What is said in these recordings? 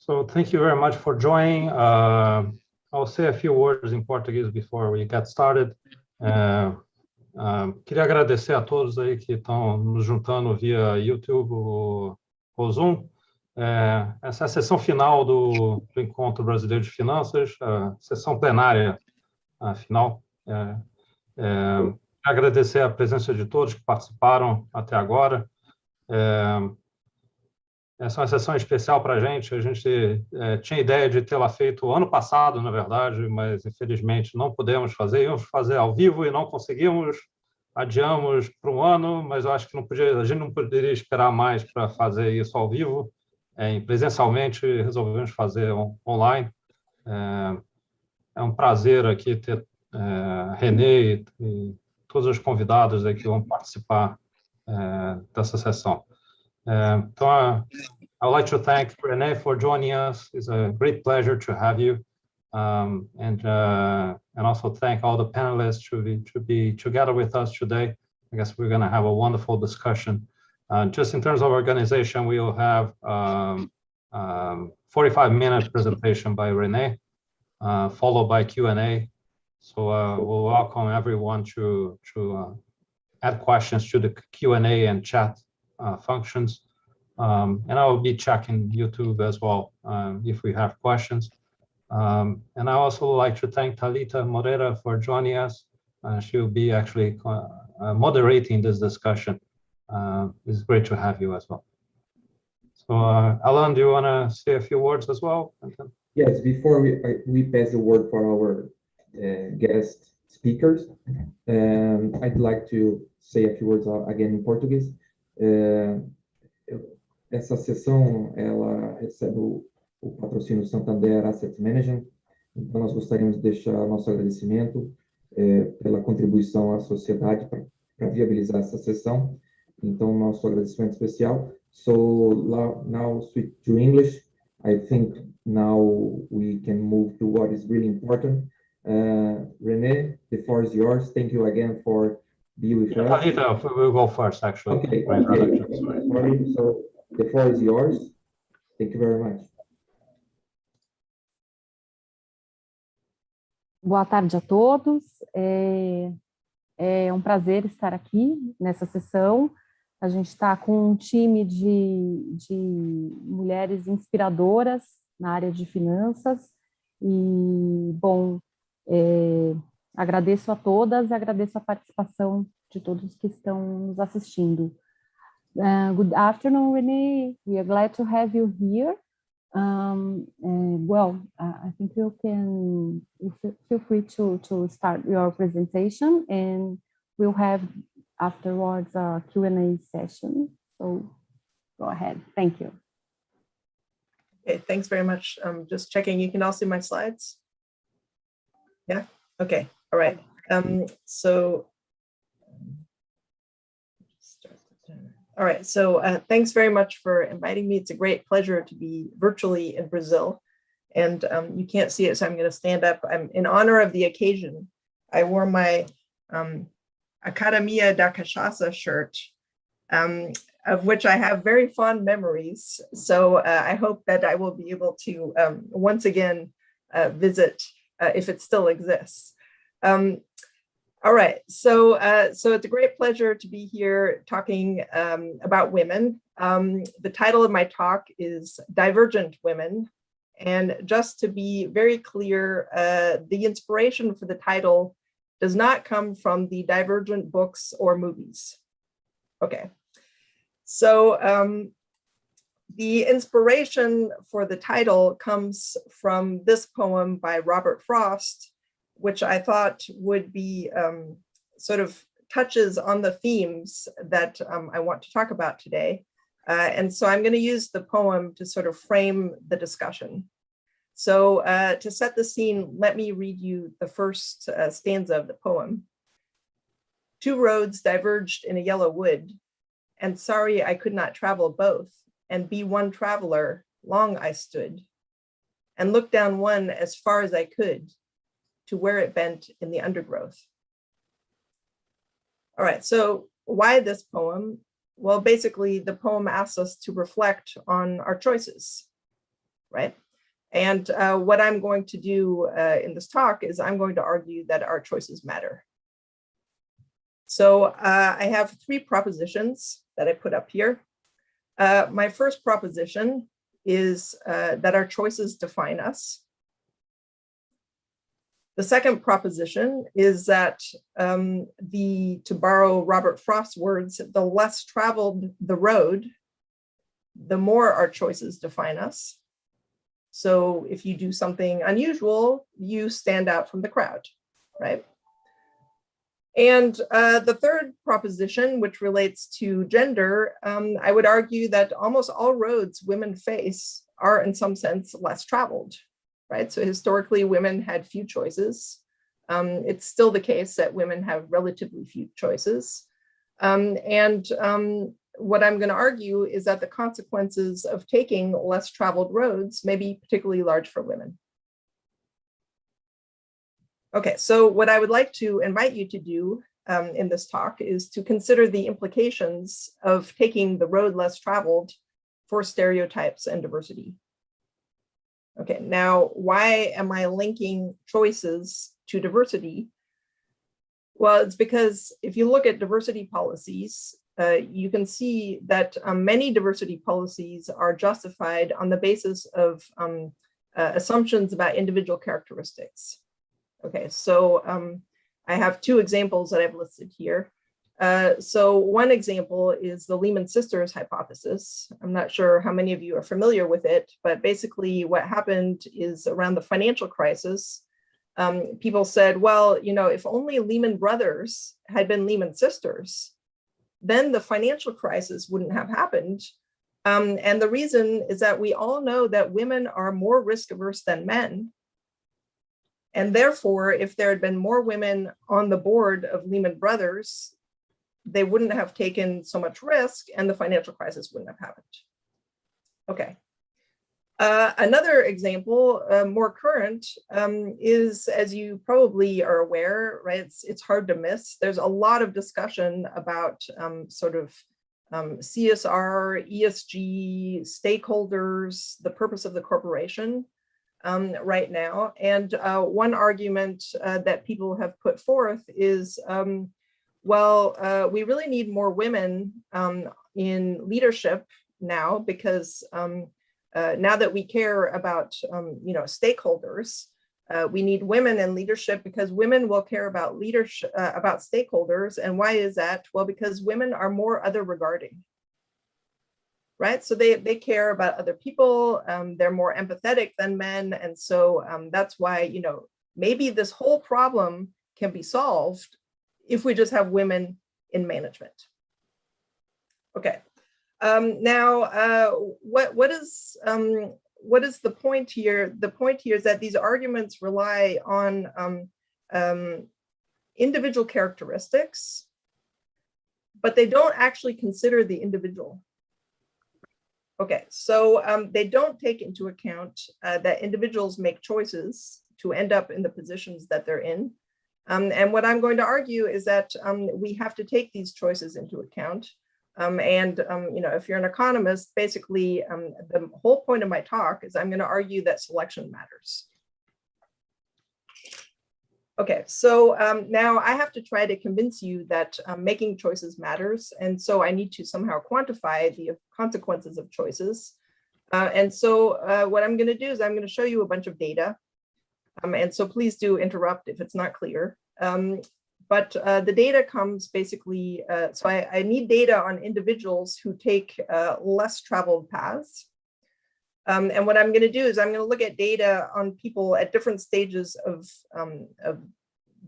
So thank you very much for joining. I'll say a few words in Portuguese before we get started. Queria agradecer a todos aí que estão nos juntando via YouTube ou Zoom. Essa é a sessão final do Encontro Brasileiro de Finanças, a sessão plenária final. Agradecer a presença de todos que participaram até agora. Essa é uma sessão especial para a gente tinha ideia de tê-la feito ano passado, na verdade, mas infelizmente não pudemos fazer. Íamos fazer ao vivo e não conseguimos. Adiamos para um ano, mas eu acho que a gente não poderia esperar mais para fazer isso ao vivo. Presencialmente, resolvemos fazer online. É um prazer aqui ter Renée e todos os convidados aí que vão participar dessa sessão. Então, I'd like to thank Renée for joining us. It's a great pleasure to have you, and also thank all the panelists to be together with us today. I guess we're going to have a wonderful discussion. Just in terms of organization, we will have 45-minute presentation by Renée, followed by Q&A. So we'll welcome everyone to add questions to the Q&A and chat functions. And I will be checking YouTube as well if we have questions. And I also like to thank Talita Moreira for joining us. She will be actually moderating this discussion. It's great to have you as well. So, Alan, do you want to say a few words as well? Yes, before we pass the word for our guest speakers, I'd like to say a few words again in Portuguese. Essa sessão, ela recebe o patrocínio Santander Asset Management, então nós gostaríamos de deixar nosso agradecimento pela contribuição à sociedade para viabilizar essa sessão, então nosso agradecimento especial. So now switch to English. I think now we can move to what is really important. Renée, the floor is yours. Thank you again for being with us. Talita, we'll go first, actually. Okay. Sorry. So the floor is yours. Thank you very much. Boa tarde a todos. É um prazer estar aqui nessa sessão. A gente está com um time de mulheres inspiradoras na área de finanças. E, bom, agradeço a todas e agradeço a participação de todos que estão nos assistindo. Good afternoon, Renée. We are glad to have you here. I think you feel free to start your presentation, and we'll have afterwards a Q&A session. So go ahead. Thank you. Okay, thanks very much. Just checking, you can all see my slides? Yeah, okay, all right. All right, so thanks very much for inviting me. It's a great pleasure to be virtually in Brazil. And you can't see it, so I'm going to stand up. In honor of the occasion, I wore my Academia da Cachaça shirt, of which I have very fond memories. So I hope that I will be able to once again visit if it still exists. All right, so it's a great pleasure to be here talking about women. The title of my talk is Divergent Women. And just to be very clear, the inspiration for the title does not come from the Divergent books or movies. Okay, so the inspiration for the title comes from this poem by Robert Frost, which I thought would be sort of touches on the themes that I want to talk about today. And so I'm going to use the poem to sort of frame the discussion. So to set the scene, let me read you the first stanza of the poem. Two roads diverged in a yellow wood, and sorry I could not travel both, and be one traveler, long I stood, and looked down one as far as I could, to where it bent in the undergrowth. All right, so why this poem? Well, basically the poem asks us to reflect on our choices. right? And what I'm going to do in this talk is I'm going to argue that our choices matter. So I have 3 propositions that I put up here. My first proposition is that our choices define us. The second proposition is that to borrow Robert Frost's words, the less traveled the road, the more our choices define us. So if you do something unusual, you stand out from the crowd, right? And the third proposition, which relates to gender, I would argue that almost all roads women face are in some sense less traveled, right? So historically, women had few choices. It's still the case that women have relatively few choices. What I'm going to argue is that the consequences of taking less traveled roads may be particularly large for women. Okay, so what I would like to invite you to do in this talk is to consider the implications of taking the road less traveled for stereotypes and diversity. Okay, now why am I linking choices to diversity? Well, it's because if you look at diversity policies, you can see that many diversity policies are justified on the basis of assumptions about individual characteristics. Okay, so I have 2 examples that I've listed here. So one example is the Lehman sisters hypothesis. I'm not sure how many of you are familiar with it, but basically what happened is around the financial crisis, people said, well, you know, if only Lehman brothers had been Lehman sisters, then the financial crisis wouldn't have happened. And the reason is that we all know that women are more risk averse than men. And therefore, if there had been more women on the board of Lehman Brothers, they wouldn't have taken so much risk and the financial crisis wouldn't have happened. Okay. Another example, more current, is, as you probably are aware, right? It's hard to miss. There's a lot of discussion about CSR, ESG, stakeholders, the purpose of the corporation right now. And one argument that people have put forth is, we really need more women in leadership now because now that we care about stakeholders, we need women in leadership because women will care about leadership, about stakeholders. And why is that? Well, because women are more other regarding, right? So they care about other people. They're more empathetic than men. And so that's why, maybe this whole problem can be solved if we just have women in management. Okay. Now, what is the point here? The point here is that these arguments rely on individual characteristics, but they don't actually consider the individual. Okay, so they don't take into account that individuals make choices to end up in the positions that they're in. And what I'm going to argue is that we have to take these choices into account. If you're an economist, basically the whole point of my talk is I'm going to argue that selection matters. Okay, so now I have to try to convince you that making choices matters. And so I need to somehow quantify the consequences of choices. And so what I'm going to do is I'm going to show you a bunch of data. And so please do interrupt if it's not clear. But the data comes basically, so I need data on individuals who take less traveled paths. And what I'm going to do is I'm going to look at data on people at different stages of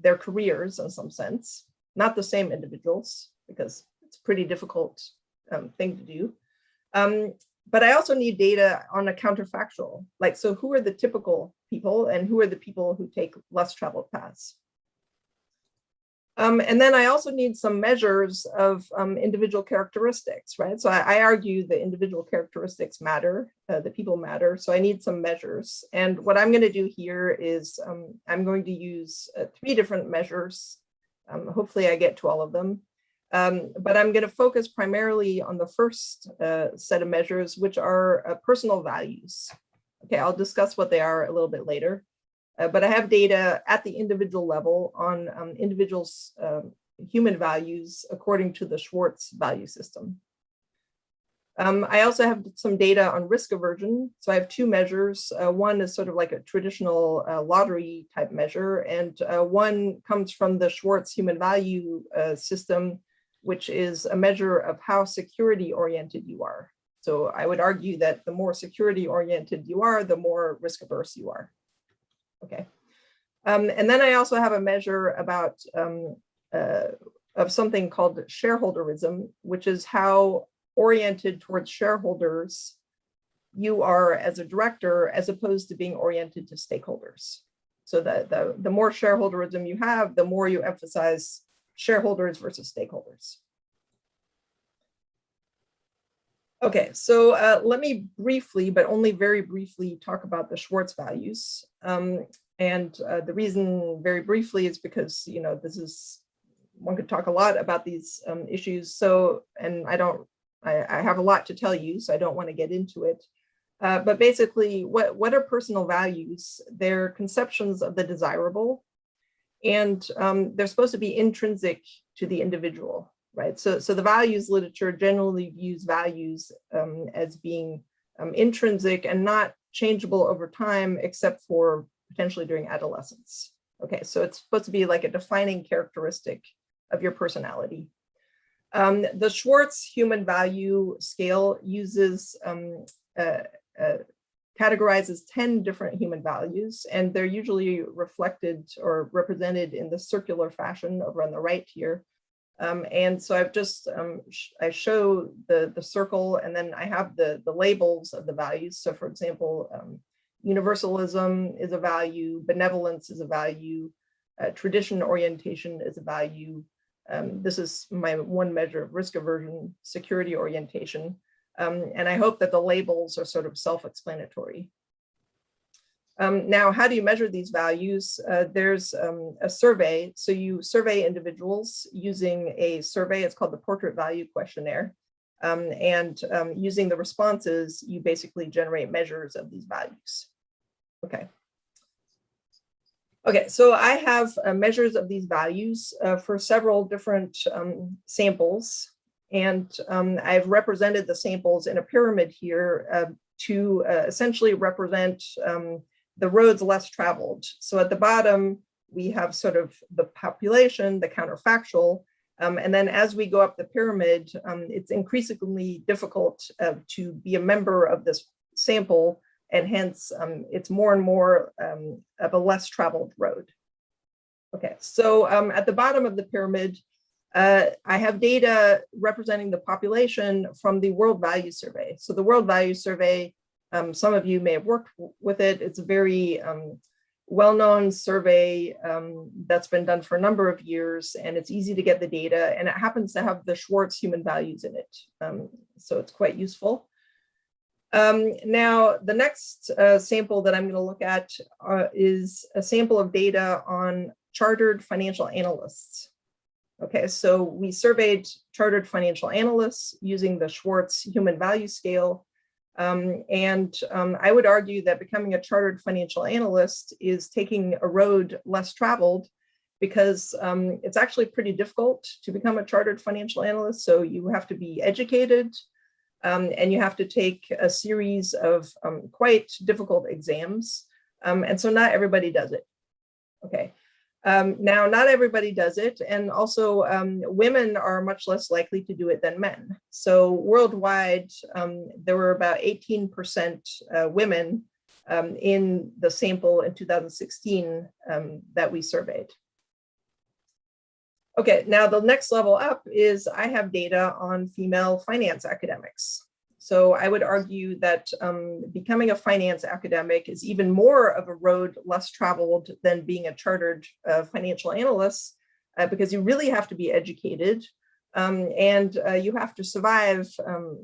their careers in some sense, not the same individuals, because it's a pretty difficult thing to do. But I also need data on a counterfactual, like, so who are the typical people and who are the people who take less traveled paths? And then I also need some measures of individual characteristics, right? So I argue the individual characteristics matter, the people matter. So I need some measures. And what I'm going to do here is I'm going to use 3 different measures. Hopefully I get to all of them. But I'm going to focus primarily on the first set of measures, which are personal values. Okay, I'll discuss what they are a little bit later. But I have data at the individual level on individuals' human values according to the Schwartz value system. I also have some data on risk aversion. So I have two measures. One is sort of like a traditional lottery type measure, and one comes from the Schwartz human value system, which is a measure of how security oriented you are. So I would argue that the more security oriented you are, the more risk averse you are. Okay. And then I also have a measure about of something called shareholderism, which is how oriented towards shareholders you are as a director, as opposed to being oriented to stakeholders. So the more shareholderism you have, the more you emphasize shareholders versus stakeholders. Okay, so let me briefly, but only very briefly, talk about the Schwartz values. The reason very briefly is because, you know, this is, one could talk a lot about these issues. So, and I have a lot to tell you, so I don't want to get into it. But basically, what are personal values? They're conceptions of the desirable, and they're supposed to be intrinsic to the individual, right? So the values literature generally views values as being intrinsic and not changeable over time, except for potentially during adolescence. Okay, so it's supposed to be like a defining characteristic of your personality. The Schwartz human value scale uses, categorizes 10 different human values, and they're usually reflected or represented in the circular fashion over on the right here. And so I've just, I show the circle, and then I have the labels of the values. So for example, universalism is a value, benevolence is a value, tradition orientation is a value. This is my one measure of risk aversion, security orientation. And I hope that the labels are sort of self-explanatory. Now, how do you measure these values? There's a survey. So you survey individuals using a survey. It's called the Portrait Value Questionnaire. Using the responses, you basically generate measures of these values. Okay. Okay, so I have measures of these values for several different samples, and I've represented the samples in a pyramid here to essentially represent the roads less traveled. So at the bottom, we have sort of the population, the counterfactual, and then as we go up the pyramid, it's increasingly difficult to be a member of this sample, and hence it's more and more of a less traveled road. Okay, so at the bottom of the pyramid, I have data representing the population from the World Value Survey. So the World Value Survey, some of you may have worked with it. It's a very well-known survey that's been done for a number of years, and it's easy to get the data, and it happens to have the Schwartz human values in it. So it's quite useful. Now, the next sample that I'm going to look at is a sample of data on chartered financial analysts. Okay, so we surveyed chartered financial analysts using the Schwartz human value scale. I would argue that becoming a chartered financial analyst is taking a road less traveled, because it's actually pretty difficult to become a chartered financial analyst. So you have to be educated, and you have to take a series of quite difficult exams. And so not everybody does it. Okay. Now, not everybody does it. And also women are much less likely to do it than men. So worldwide, there were about 18% women in the sample in 2016 that we surveyed. Okay, now the next level up is I have data on female finance academics. So I would argue that becoming a finance academic is even more of a road less traveled than being a chartered financial analyst, because you really have to be educated, and you have to survive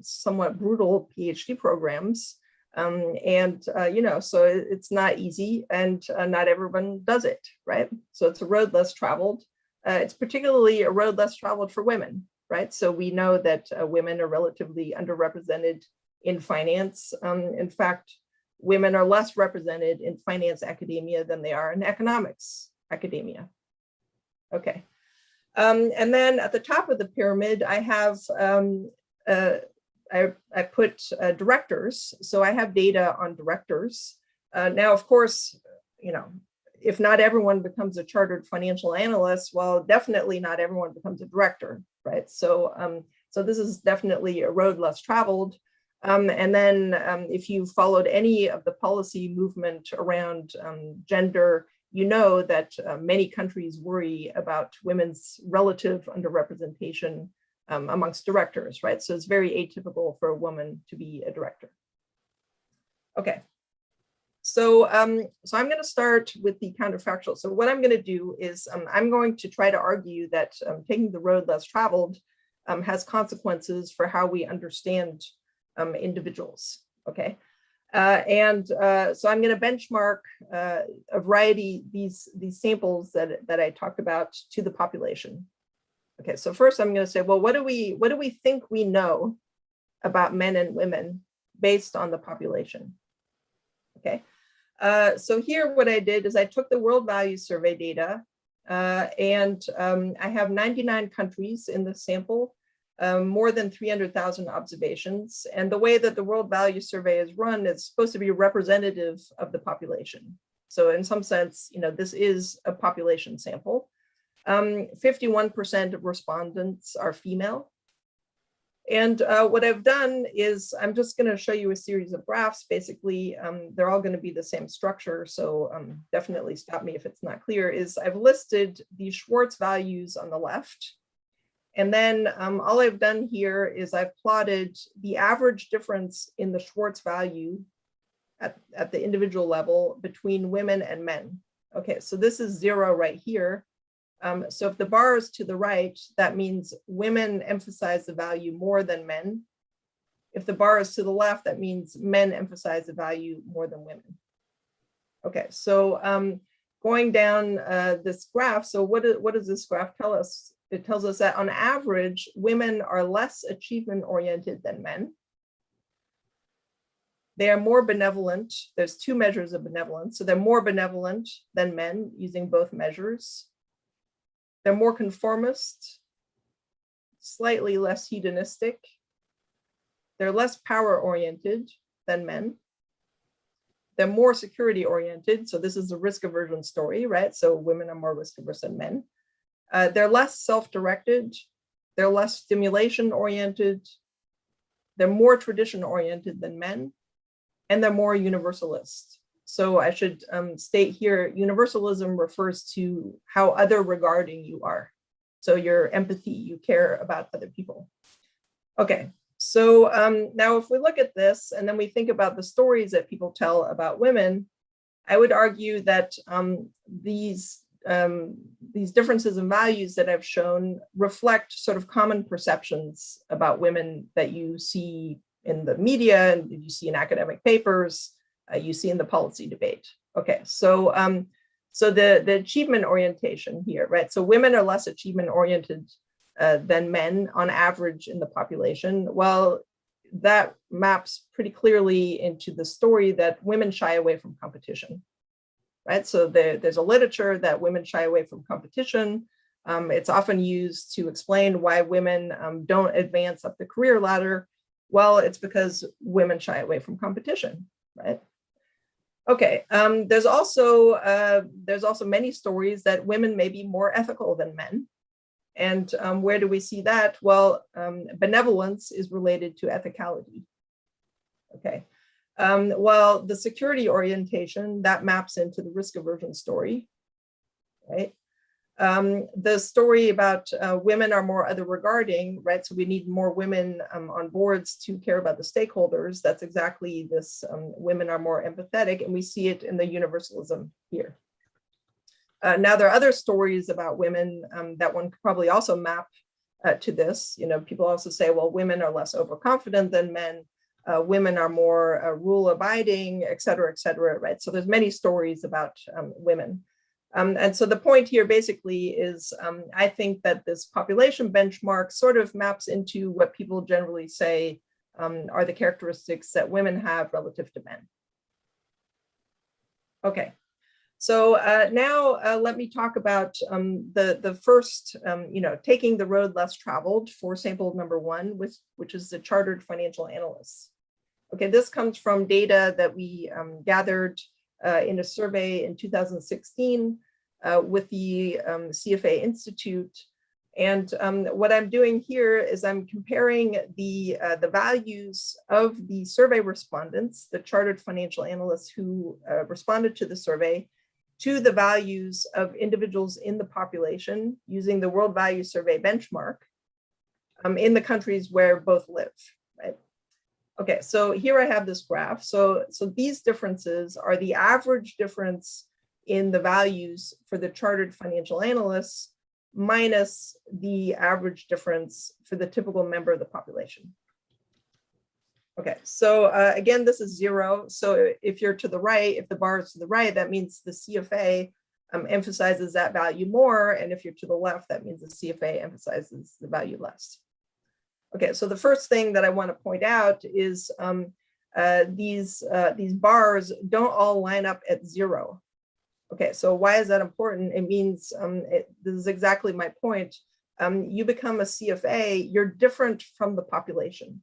somewhat brutal PhD programs. You know, so it's not easy, and not everyone does it, right? So it's a road less traveled. It's particularly a road less traveled for women, right? So we know that women are relatively underrepresented in finance. In fact, women are less represented in finance academia than they are in economics academia. Okay. And then at the top of the pyramid, I have, I put directors. So I have data on directors. Now, of course, you know, if not everyone becomes a chartered financial analyst, well, definitely not everyone becomes a director, right? So, so this is definitely a road less traveled. And then if you followed any of the policy movement around gender, you know that many countries worry about women's relative underrepresentation amongst directors, right? So it's very atypical for a woman to be a director. Okay. So, so I'm going to start with the counterfactual. So what I'm going to do is I'm going to try to argue that taking the road less traveled has consequences for how we understand individuals. Okay. So I'm going to benchmark a variety these samples that I talked about to the population. Okay, so first I'm going to say, well, what do we think we know about men and women based on the population? Okay, so here what I did is I took the World Values Survey data, and I have 99 countries in the sample, more than 300,000 observations. And the way that the World Values Survey is run is supposed to be representative of the population. So in some sense, you know, this is a population sample. 51% of respondents are female. And what I've done is I'm just going to show you a series of graphs. Basically, they're all going to be the same structure. So definitely stop me if it's not clear. Is I've listed the Schwartz values on the left. And then all I've done here is I've plotted the average difference in the Schwartz value at the individual level between women and men. Okay, so this is 0 right here. So if the bar is to the right, that means women emphasize the value more than men. If the bar is to the left, that means men emphasize the value more than women. Okay, so going down this graph, so what does this graph tell us? It tells us that on average, women are less achievement-oriented than men. They are more benevolent. There's 2 measures of benevolence. So they're more benevolent than men using both measures. They're more conformist, slightly less hedonistic. They're less power-oriented than men. They're more security-oriented. So this is a risk aversion story, right? So women are more risk averse than men. They're less self-directed. They're less stimulation-oriented. They're more tradition-oriented than men. And they're more universalist. So I should state here, universalism refers to how other regarding you are. So your empathy, you care about other people. Okay, so now if we look at this and then we think about the stories that people tell about women, I would argue that these differences in values that I've shown reflect sort of common perceptions about women that you see in the media and you see in academic papers, you see in the policy debate. Okay, so so the achievement orientation here, right? So women are less achievement oriented than men on average in the population. Well, that maps pretty clearly into the story that women shy away from competition, right? So there's a literature that women shy away from competition. It's often used to explain why women don't advance up the career ladder. Well, it's because women shy away from competition, right? Okay, there's also many stories that women may be more ethical than men. And where do we see that? Well, benevolence is related to ethicality. Okay, well, the security orientation, that maps into the risk aversion story, right? The story about women are more other regarding, right? So we need more women on boards to care about the stakeholders. That's exactly this, women are more empathetic, and we see it in the universalism here. Now there are other stories about women that one could probably also map to this. You know, people also say, well, women are less overconfident than men. Women are more rule abiding, et cetera, right? So there's many stories about women. And so the point here basically is, I think that this population benchmark sort of maps into what people generally say are the characteristics that women have relative to men. Okay. So now let me talk about the first, taking the road less traveled for sample number 1, which is the chartered financial analysts. Okay, this comes from data that we gathered in a survey in 2016 with the CFA Institute. And what I'm doing here is I'm comparing the values of the survey respondents, the chartered financial analysts who responded to the survey, to the values of individuals in the population using the World Value Survey benchmark in the countries where both live, right? Okay, so here I have this graph. So these differences are the average difference in the values for the chartered financial analysts minus the average difference for the typical member of the population. Okay, so again, this is 0. So if you're to the right, if the bar is to the right, that means the CFA emphasizes that value more. And if you're to the left, that means the CFA emphasizes the value less. Okay, so the first thing that I want to point out is these bars don't all line up at 0. Okay, so why is that important? It means, this is exactly my point. You become a CFA, you're different from the population.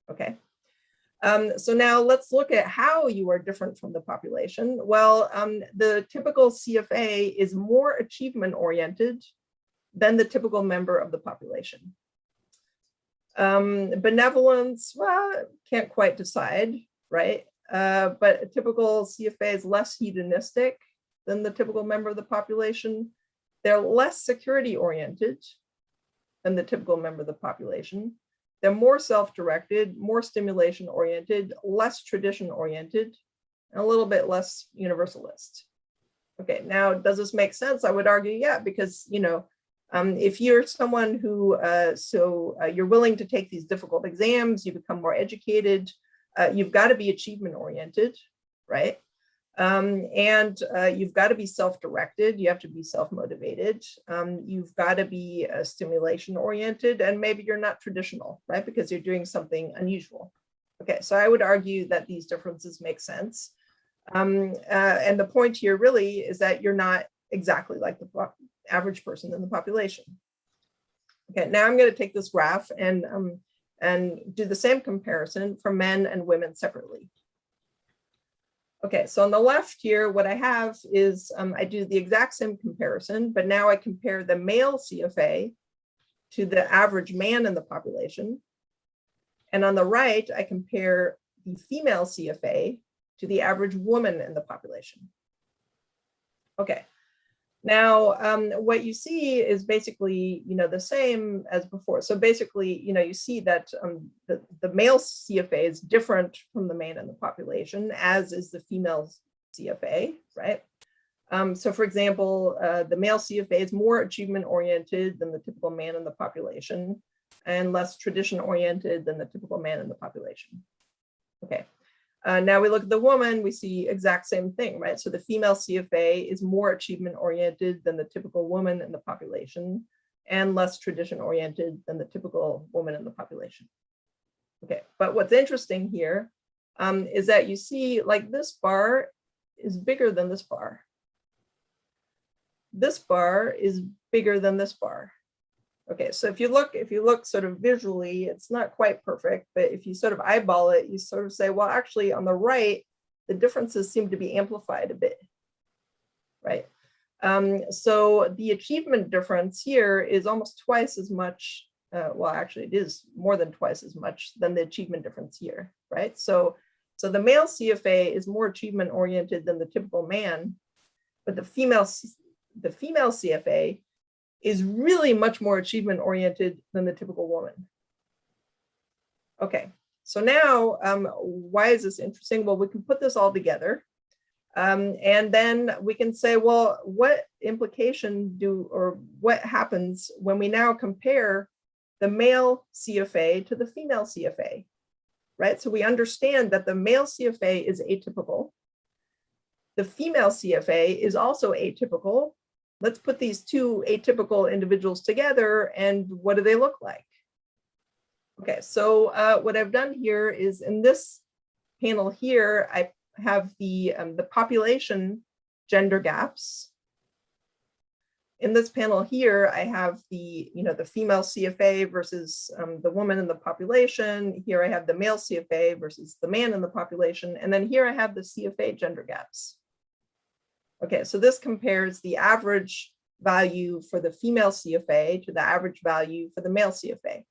Okay, so now let's look at how you are different from the population. Well, the typical CFA is more achievement oriented than the typical member of the population. Benevolence, well, can't quite decide, right? But a typical CFA is less hedonistic than the typical member of the population. They're less security oriented than the typical member of the population. They're more self-directed, more stimulation oriented, less tradition oriented, and a little bit less universalist. Okay, now does this make sense? I would argue, yeah, because if you're someone who you're willing to take these difficult exams, you become more educated, you've got to be achievement oriented, right? And you've got to be self-directed, you have to be self-motivated, you've got to be stimulation oriented, and maybe you're not traditional, right? Because you're doing something unusual. Okay, so I would argue that these differences make sense. And the point here really is that you're not exactly like the average person in the population. Okay, now I'm going to take this graph and do the same comparison for men and women separately. Okay, so on the left here, what I have is I do the exact same comparison, but now I compare the male CFA to the average man in the population. And on the right, I compare the female CFA to the average woman in the population. Okay, now what you see is basically, the same as before. So basically, you see that the male CFA is different from the man in the population, as is the female CFA, right? So for example, the male CFA is more achievement oriented than the typical man in the population, and less tradition oriented than the typical man in the population. Okay. Now we look at the woman, we see exact same thing, right? So the female CFA is more achievement oriented than the typical woman in the population, and less tradition oriented than the typical woman in the population. Okay, but what's interesting here is that you see like this bar is bigger than this bar. This bar is bigger than this bar. Okay, so if you look sort of visually, it's not quite perfect, but if you sort of eyeball it, you sort of say, well, actually on the right, the differences seem to be amplified a bit, right? So the achievement difference here is almost twice as much, well, actually it is more than twice as much than the achievement difference here, right? So the male CFA is more achievement oriented than the typical man, but the female CFA is really much more achievement oriented than the typical woman. Okay, so now why is this interesting? Well, we can put this all together and then we can say, well, what implication or what happens when we now compare the male CFA to the female CFA, right? So we understand that the male CFA is atypical. The female CFA is also atypical. Let's put these two atypical individuals together, and what do they look like? Okay, so what I've done here is in this panel here, I have the population gender gaps. In this panel here, I have the female CFA versus the woman in the population. Here I have the male CFA versus the man in the population. And then here I have the CFA gender gaps. Okay, so this compares the average value for the female CFA to the average value for the male CFA.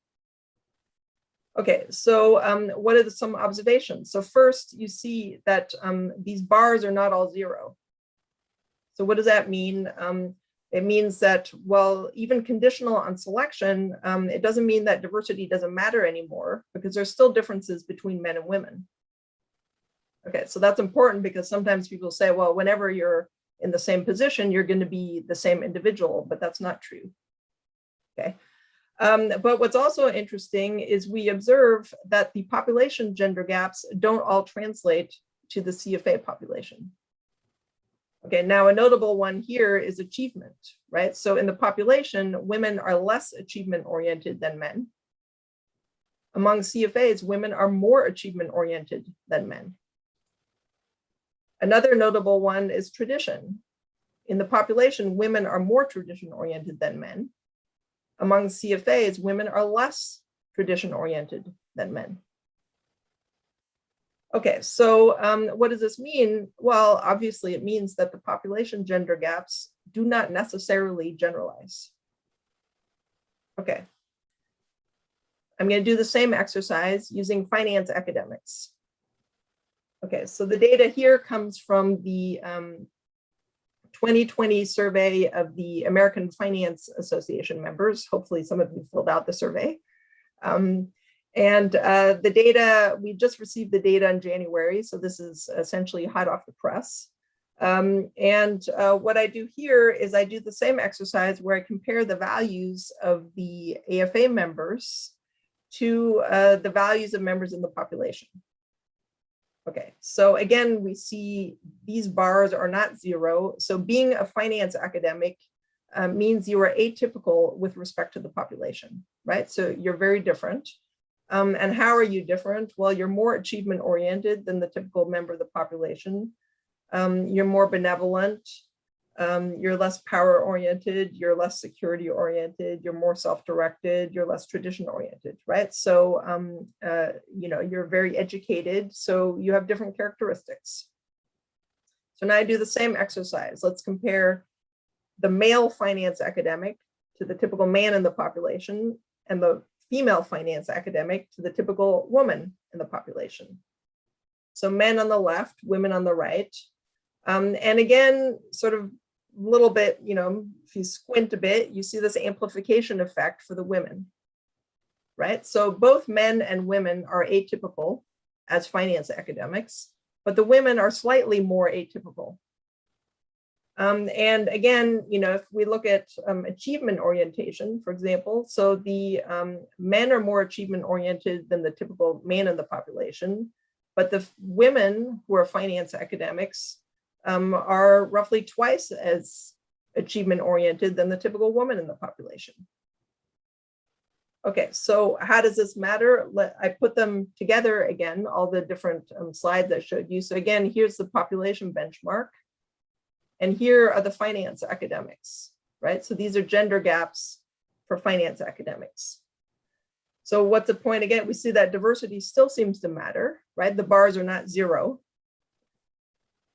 Okay, so what are some observations? So first, you see that these bars are not all zero. So what does that mean? It means that, well, even conditional on selection, it doesn't mean that diversity doesn't matter anymore, because there's still differences between men and women. Okay, so that's important because sometimes people say, well, whenever you're in the same position, you're going to be the same individual, but that's not true. Okay. But what's also interesting is we observe that the population gender gaps don't all translate to the CFA population. Okay, now a notable one here is achievement, right? So in the population, women are less achievement oriented than men. Among CFAs, women are more achievement oriented than men. Another notable one is tradition. In the population, women are more tradition oriented than men. Among CFAs, women are less tradition oriented than men. Okay, so what does this mean? Well, obviously it means that the population gender gaps do not necessarily generalize. Okay, I'm going to do the same exercise using finance academics. Okay, so the data here comes from the 2020 survey of the American Finance Association members. Hopefully some of you filled out the survey. The data, we just received the data in January, so this is essentially hot off the press. What I do here is I do the same exercise where I compare the values of the AFA members to the values of members in the population. Okay, so again, we see these bars are not zero. So being a finance academic means you are atypical with respect to the population, right? So you're very different. And how are you different? Well, you're more achievement oriented than the typical member of the population. You're more benevolent. You're less power oriented. You're less security oriented. You're more self-directed. You're less tradition oriented, right? So, you're very educated. So you have different characteristics. So now I do the same exercise. Let's compare the male finance academic to the typical man in the population and the female finance academic to the typical woman in the population. So men on the left, women on the right. And again, sort of a little bit, if you squint a bit, you see this amplification effect for the women, right? So both men and women are atypical as finance academics, but the women are slightly more atypical. And again, if we look at achievement orientation, for example, so the men are more achievement oriented than the typical man in the population, but the women who are finance academics are roughly twice as achievement oriented than the typical woman in the population. Okay, so how does this matter? I put them together again, all the different slides I showed you. So again, here's the population benchmark. And here are the finance academics, right? So these are gender gaps for finance academics. So what's the point? Again, we see that diversity still seems to matter, right? The bars are not zero.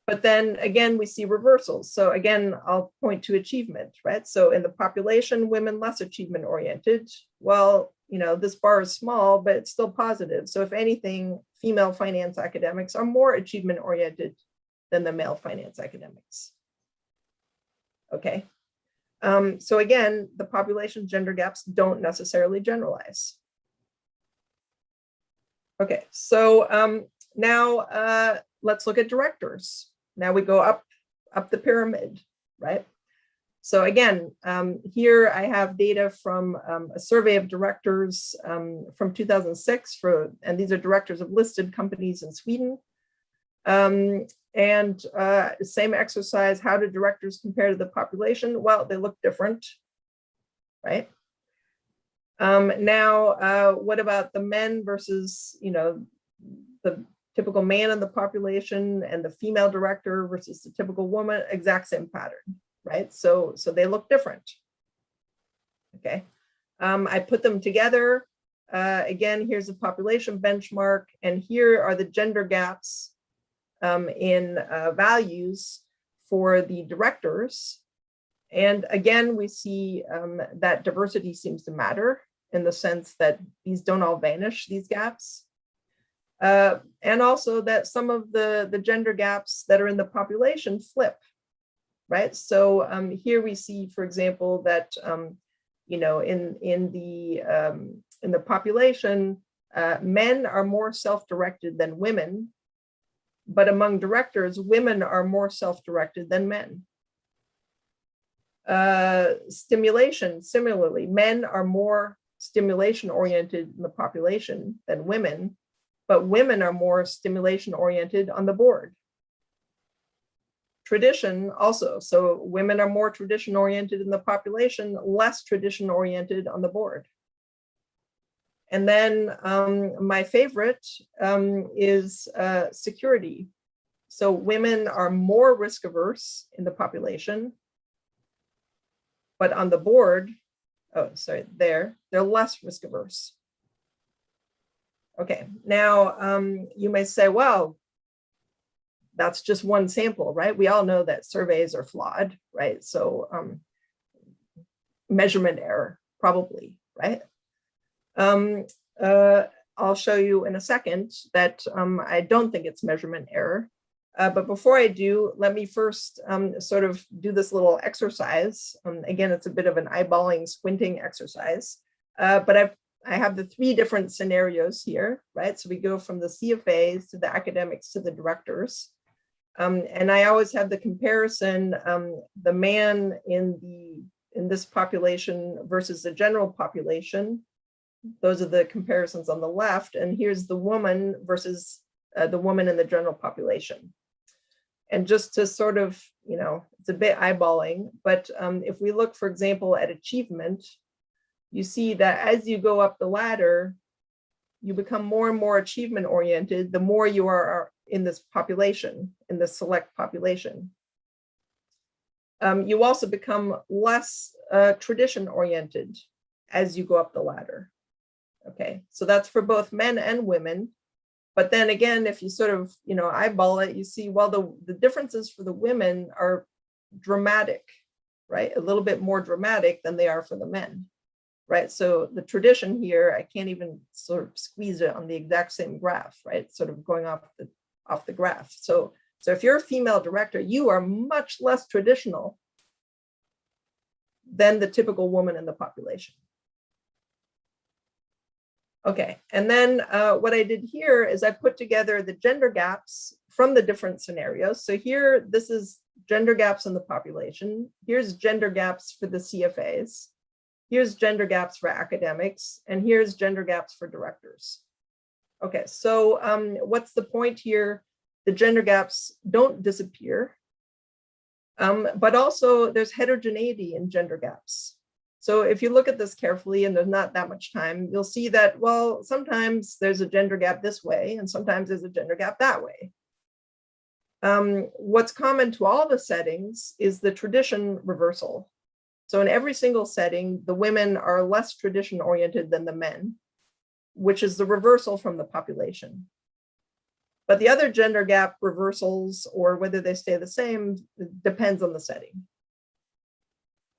But then again, we see reversals. So again, I'll point to achievement, right? So in the population, women less achievement oriented. Well, this bar is small, but it's still positive. So if anything, female finance academics are more achievement oriented than the male finance academics. Okay, so again, the population gender gaps don't necessarily generalize. Okay, so now let's look at directors. Now we go up the pyramid, right? So again, here I have data from a survey of directors from 2006 and these are directors of listed companies in Sweden. Same exercise, how do directors compare to the population? Well, they look different, right? Now, what about the men versus, the typical man in the population and the female director versus the typical woman, exact same pattern, right? So they look different. Okay, I put them together. Again, here's a population benchmark, and here are the gender gaps in values for the directors. And again, we see that diversity seems to matter in the sense that these don't all vanish, these gaps. And also that some of the gender gaps that are in the population flip, right? So here we see, for example, that you know, in the population, men are more self-directed than women, but among directors, women are more self-directed than men. Stimulation, similarly, men are more stimulation-oriented in the population than women, but women are more stimulation-oriented on the board. Tradition also, so women are more tradition-oriented in the population, less tradition-oriented on the board. And then my favorite is security. So women are more risk-averse in the population, but on the board, oh, sorry, they're less risk-averse. Okay, now you may say, well, that's just one sample, right? We all know that surveys are flawed, right? So measurement error, probably, right? I'll show you in a second that I don't think it's measurement error. But before I do, let me first sort of do this little exercise. Again, it's a bit of an eyeballing, squinting exercise. But I have the 3 different scenarios here, right? So we go from the CFAs to the academics to the directors. And I always have the comparison, the man in this population versus the general population. Those are the comparisons on the left. And here's the woman versus the woman in the general population. And just to sort of, you know, it's a bit eyeballing, but if we look, for example, at achievement, you see that as you go up the ladder, you become more and more achievement oriented, the more you are in this population, in the select population. You also become less tradition oriented as you go up the ladder. Okay, so that's for both men and women. But then again, if you sort of, you know, eyeball it, you see, well, the differences for the women are dramatic, right? A little bit more dramatic than they are for the men, right? So the tradition here, I can't even sort of squeeze it on the exact same graph, right? Sort of going off the graph. So if you're a female director, you are much less traditional than the typical woman in the population. Okay, and then what I did here is I put together the gender gaps from the different scenarios. So here, this is gender gaps in the population. Here's gender gaps for the CFAs. Here's gender gaps for academics. And here's gender gaps for directors. Okay, so what's the point here? The gender gaps don't disappear, but also there's heterogeneity in gender gaps. So if you look at this carefully and there's not that much time, you'll see that, well, sometimes there's a gender gap this way and sometimes there's a gender gap that way. What's common to all the settings is the tradition reversal. So in every single setting, the women are less tradition oriented than the men, which is the reversal from the population. But the other gender gap reversals, or whether they stay the same, depends on the setting.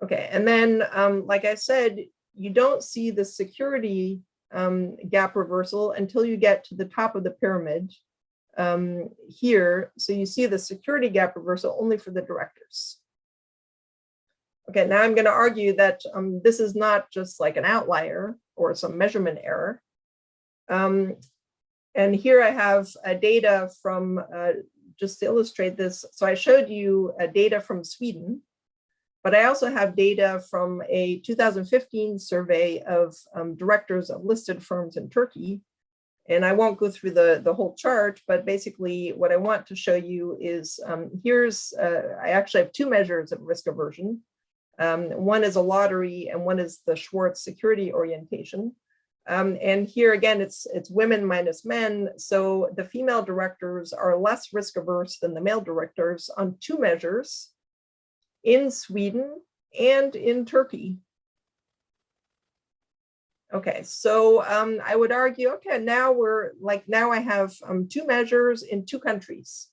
Okay, and then, like I said, you don't see the security gap reversal until you get to the top of the pyramid here. So you see the security gap reversal only for the directors. Okay, now I'm going to argue that this is not just like an outlier or some measurement error. And here I have data from, just to illustrate this. So I showed you data from Sweden. But I also have data from a 2015 survey of directors of listed firms in Turkey. And I won't go through the whole chart, but basically what I want to show you is here's, I actually have 2 measures of risk aversion. One is a lottery and one is the Schwartz security orientation. And here again, it's women minus men. So the female directors are less risk averse than the male directors on 2 measures in Sweden and in Turkey. Okay, so I would argue, okay, now I have 2 measures in 2 countries.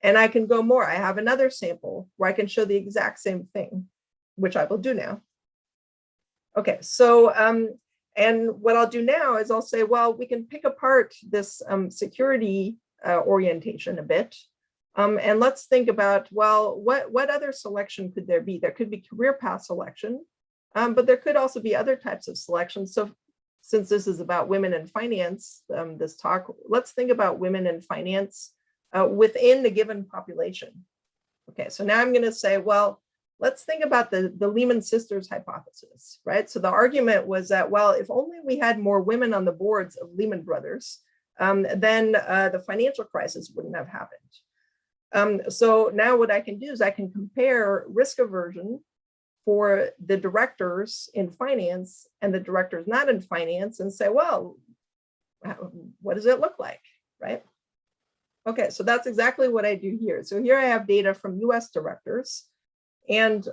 And I can go more. I have another sample where I can show the exact same thing, which I will do now. Okay, so, and what I'll do now is I'll say, well, we can pick apart this security orientation a bit. And let's think about, well, what other selection could there be? There could be career path selection, but there could also be other types of selection. So since this is about women in finance, this talk, let's think about women in finance within the given population. Okay, so now I'm going to say, well, let's think about the Lehman sisters hypothesis, right? So the argument was that, well, if only we had more women on the boards of Lehman Brothers, then the financial crisis wouldn't have happened. So now what I can do is I can compare risk aversion for the directors in finance and the directors not in finance and say, well, what does it look like, right? Okay, so that's exactly what I do here. So here I have data from US directors. And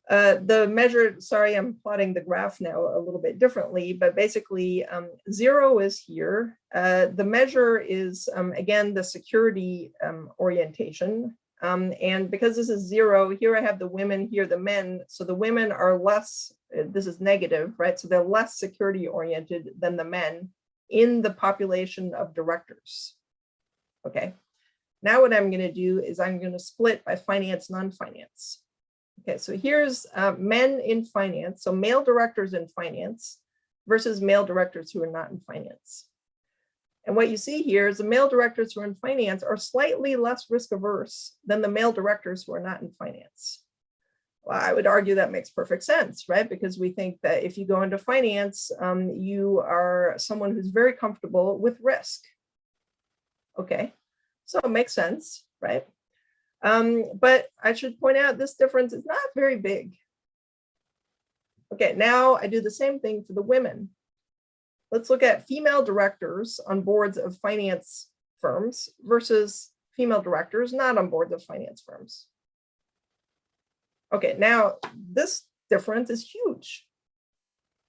the measure, sorry, I'm plotting the graph now a little bit differently, but basically 0 is here. The measure is, again, the security orientation. And because this is 0, here I have the women, here the men. So the women are less, this is negative, right? So they're less security oriented than the men in the population of directors. Okay. Now what I'm going to do is I'm going to split by finance, non-finance. Okay, so here's men in finance, so male directors in finance versus male directors who are not in finance. And what you see here is the male directors who are in finance are slightly less risk averse than the male directors who are not in finance. Well, I would argue that makes perfect sense, right? Because we think that if you go into finance, you are someone who's very comfortable with risk. Okay, so it makes sense, right? But I should point out this difference is not very big. Okay, now I do the same thing for the women. Let's look at female directors on boards of finance firms versus female directors not on boards of finance firms. Okay, now this difference is huge,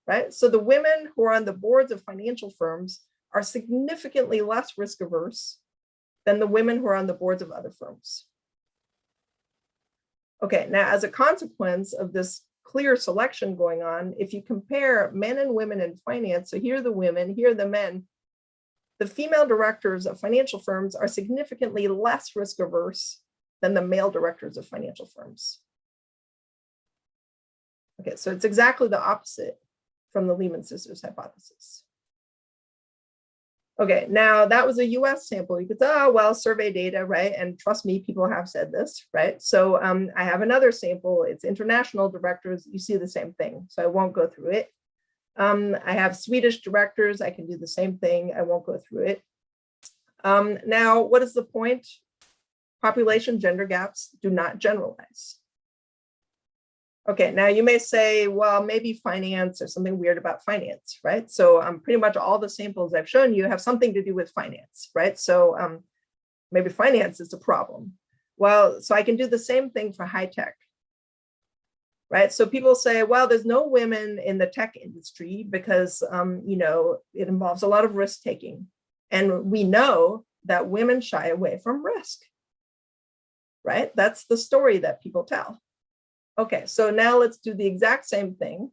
right? So the women who are on the boards of financial firms are significantly less risk averse than the women who are on the boards of other firms. Okay, now as a consequence of this clear selection going on, if you compare men and women in finance, so here are the women, here are the men, the female directors of financial firms are significantly less risk averse than the male directors of financial firms. Okay, so it's exactly the opposite from the Lehman sisters hypothesis. Okay, now that was a US sample. You could say, oh, well, survey data, right? And trust me, people have said this, right? So I have another sample. It's international directors. You see the same thing. So I won't go through it. I have Swedish directors. I can do the same thing. I won't go through it. Now, what is the point? Population gender gaps do not generalize. Okay, now you may say, well, maybe finance or something weird about finance, right? So pretty much all the samples I've shown you have something to do with finance, right? So maybe finance is a problem. Well, so I can do the same thing for high tech, right? So people say, well, there's no women in the tech industry because, you know, it involves a lot of risk taking. And we know that women shy away from risk, right? That's the story that people tell. Okay, so now let's do the exact same thing.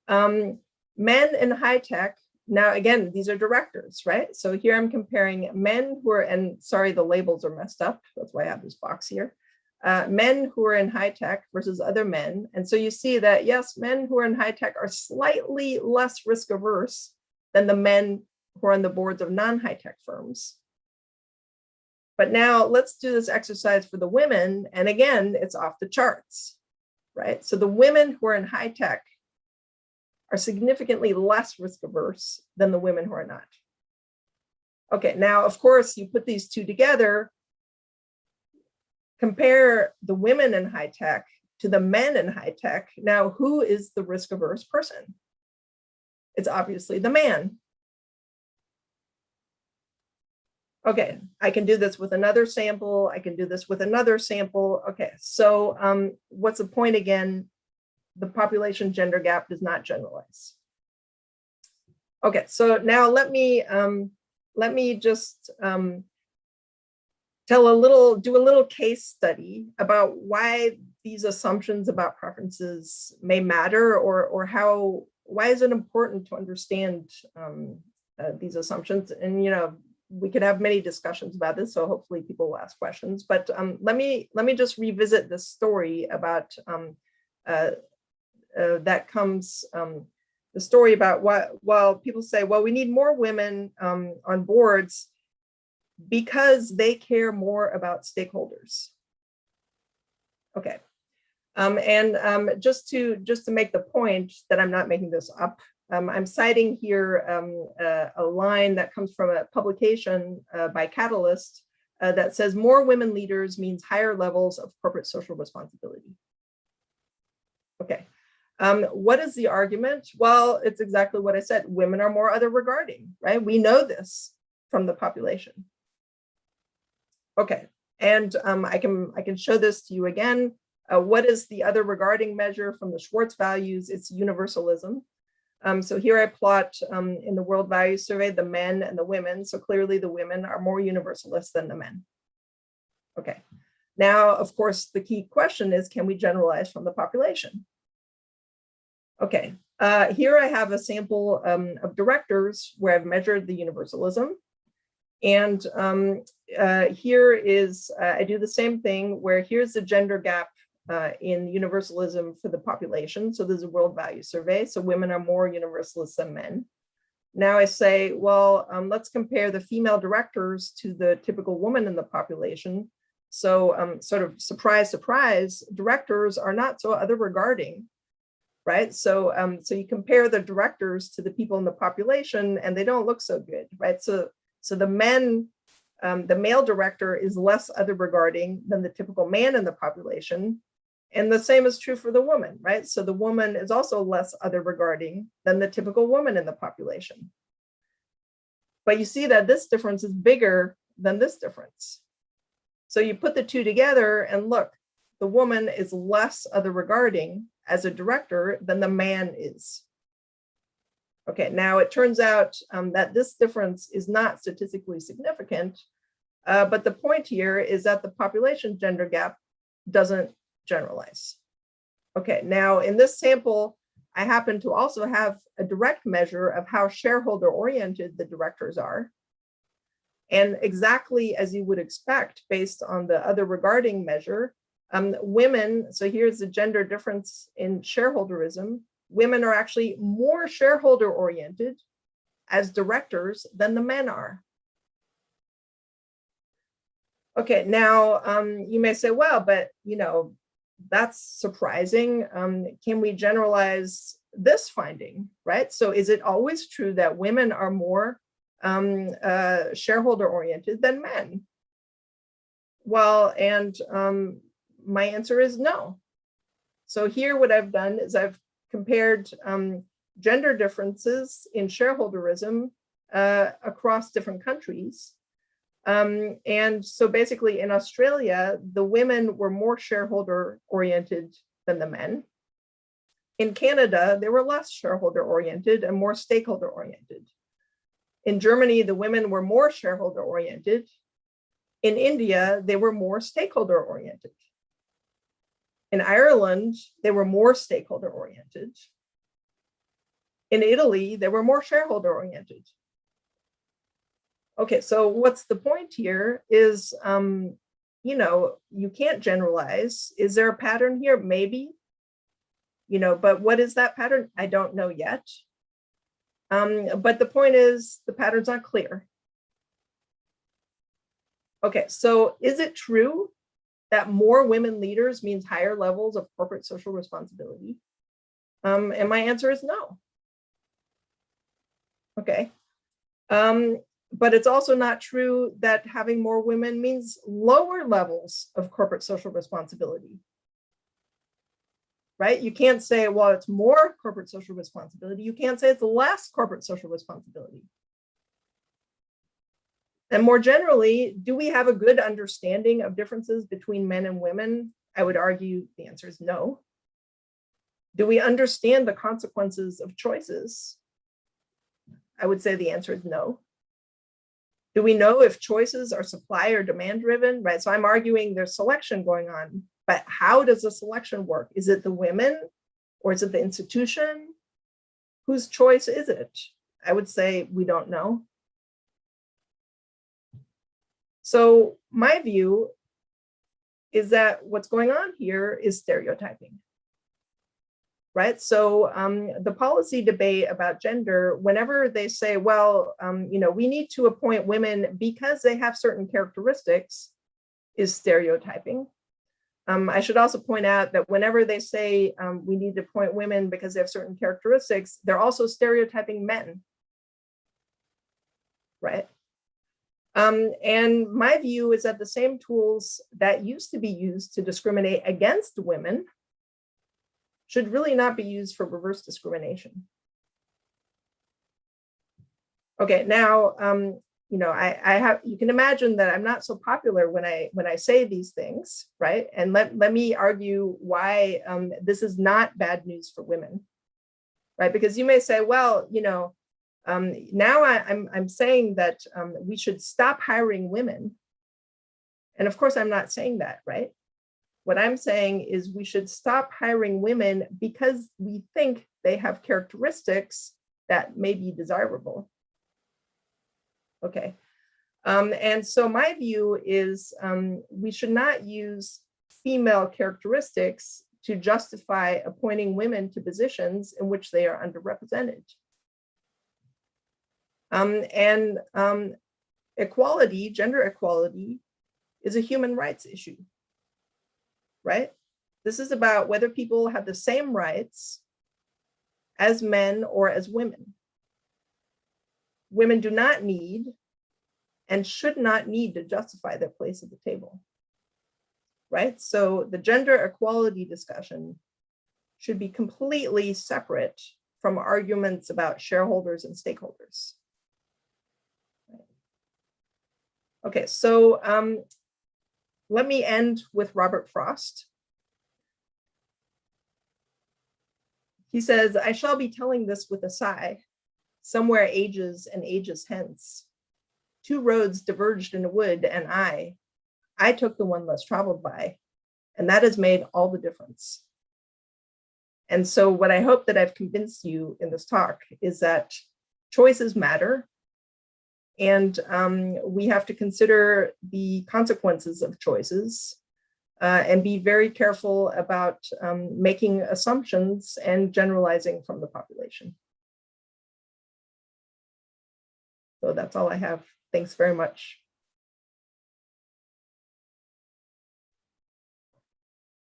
Men in high tech, now again, these are directors, right? So here I'm comparing men who are, and sorry, the labels are messed up. That's why I have this box here. Men who are in high tech versus other men. And so you see that, yes, men who are in high tech are slightly less risk averse than the men who are on the boards of non-high tech firms. But now let's do this exercise for the women. And again, it's off the charts. Right? So the women who are in high tech are significantly less risk averse than the women who are not. Okay, now, of course, you put these two together, compare the women in high tech to the men in high tech. Now, who is the risk averse person? It's obviously the man. Okay, I can do this with another sample. I can do this with another sample. Okay, so what's the point again? The population gender gap does not generalize. Okay, so now let me just do a little case study about why these assumptions about preferences may matter, or why is it important to understand these assumptions. And we could have many discussions about this, so hopefully people will ask questions. But let me just revisit this story about the story about while people say, well, we need more women on boards because they care more about stakeholders. Okay, and just to make the point that I'm not making this up, I'm citing here a line that comes from a publication by Catalyst that says more women leaders means higher levels of corporate social responsibility. Okay, what is the argument? Well, it's exactly what I said. Women are more other regarding, right? We know this from the population. Okay, and I can show this to you again. What is the other regarding measure from the Schwartz values? It's universalism. So here I plot in the World Values Survey, the men and the women. So clearly the women are more universalist than the men. Okay, now, of course, the key question is, can we generalize from the population? Okay, here I have a sample of directors where I've measured the universalism. And here is, I do the same thing where here's the gender gap in universalism for the population. So there's a World Values Survey. So women are more universalist than men. Now I say, well, let's compare the female directors to the typical woman in the population. So sort of surprise, surprise, directors are not so other regarding, right? So you compare the directors to the people in the population and they don't look so good, right? So the men, the male director is less other regarding than the typical man in the population. And the same is true for the woman, right? So the woman is also less other regarding than the typical woman in the population. But you see that this difference is bigger than this difference. So you put the two together and look, the woman is less other regarding as a director than the man is. Okay, now it turns out that this difference is not statistically significant, but the point here is that the population gender gap doesn't generalize. Okay, now in this sample, I happen to also have a direct measure of how shareholder oriented the directors are. And exactly as you would expect based on the other regarding measure, women, so here's the gender difference in shareholderism, women are actually more shareholder oriented as directors than the men are. Okay, now you may say, well, but that's surprising. Can we generalize this finding, right? So is it always true that women are more shareholder oriented than men? Well, and my answer is no. So here what I've done is I've compared gender differences in shareholderism across different countries. And so basically in Australia, the women were more shareholder oriented than the men. In Canada, they were less shareholder oriented and more stakeholder oriented. In Germany, the women were more shareholder oriented. In India, they were more stakeholder oriented. In Ireland, they were more stakeholder oriented. In Italy, they were more shareholder oriented. Okay, so what's the point here is, you can't generalize. Is there a pattern here? Maybe, but what is that pattern? I don't know yet. But the point is the pattern's not clear. Okay, so is it true that more women leaders means higher levels of corporate social responsibility? And my answer is no. Okay. But it's also not true that having more women means lower levels of corporate social responsibility. right? You can't say, well, it's more corporate social responsibility. You can't say it's less corporate social responsibility. And more generally, do we have a good understanding of differences between men and women? I would argue the answer is no. Do we understand the consequences of choices? I would say the answer is no. Do we know if choices are supply or demand driven, right? So I'm arguing there's selection going on, but how does the selection work? Is it the women or is it the institution? Whose choice is it? I would say we don't know. So my view is that what's going on here is stereotyping, right? So the policy debate about gender, whenever they say, well, we need to appoint women because they have certain characteristics, is stereotyping. I should also point out that whenever they say we need to appoint women because they have certain characteristics, they're also stereotyping men, right? And my view is that the same tools that used to be used to discriminate against women should really not be used for reverse discrimination. Okay, now, you can imagine that I'm not so popular when I say these things, right? And let me argue why this is not bad news for women, right? Because you may say, well, now I'm saying that we should stop hiring women. And of course, I'm not saying that, right? What I'm saying is we should stop hiring women because we think they have characteristics that may be desirable. Okay. And so my view is we should not use female characteristics to justify appointing women to positions in which they are underrepresented. Equality, gender equality, is a human rights issue, right? This is about whether people have the same rights as men or as women. Women do not need and should not need to justify their place at the table, right? So the gender equality discussion should be completely separate from arguments about shareholders and stakeholders. Okay, so let me end with Robert Frost. He says, I shall be telling this with a sigh, somewhere ages and ages hence. Two roads diverged in a wood, and I took the one less traveled by, and that has made all the difference. And so what I hope that I've convinced you in this talk is that choices matter, and we have to consider the consequences of choices and be very careful about making assumptions and generalizing from the population. So that's all I have. Thanks very much.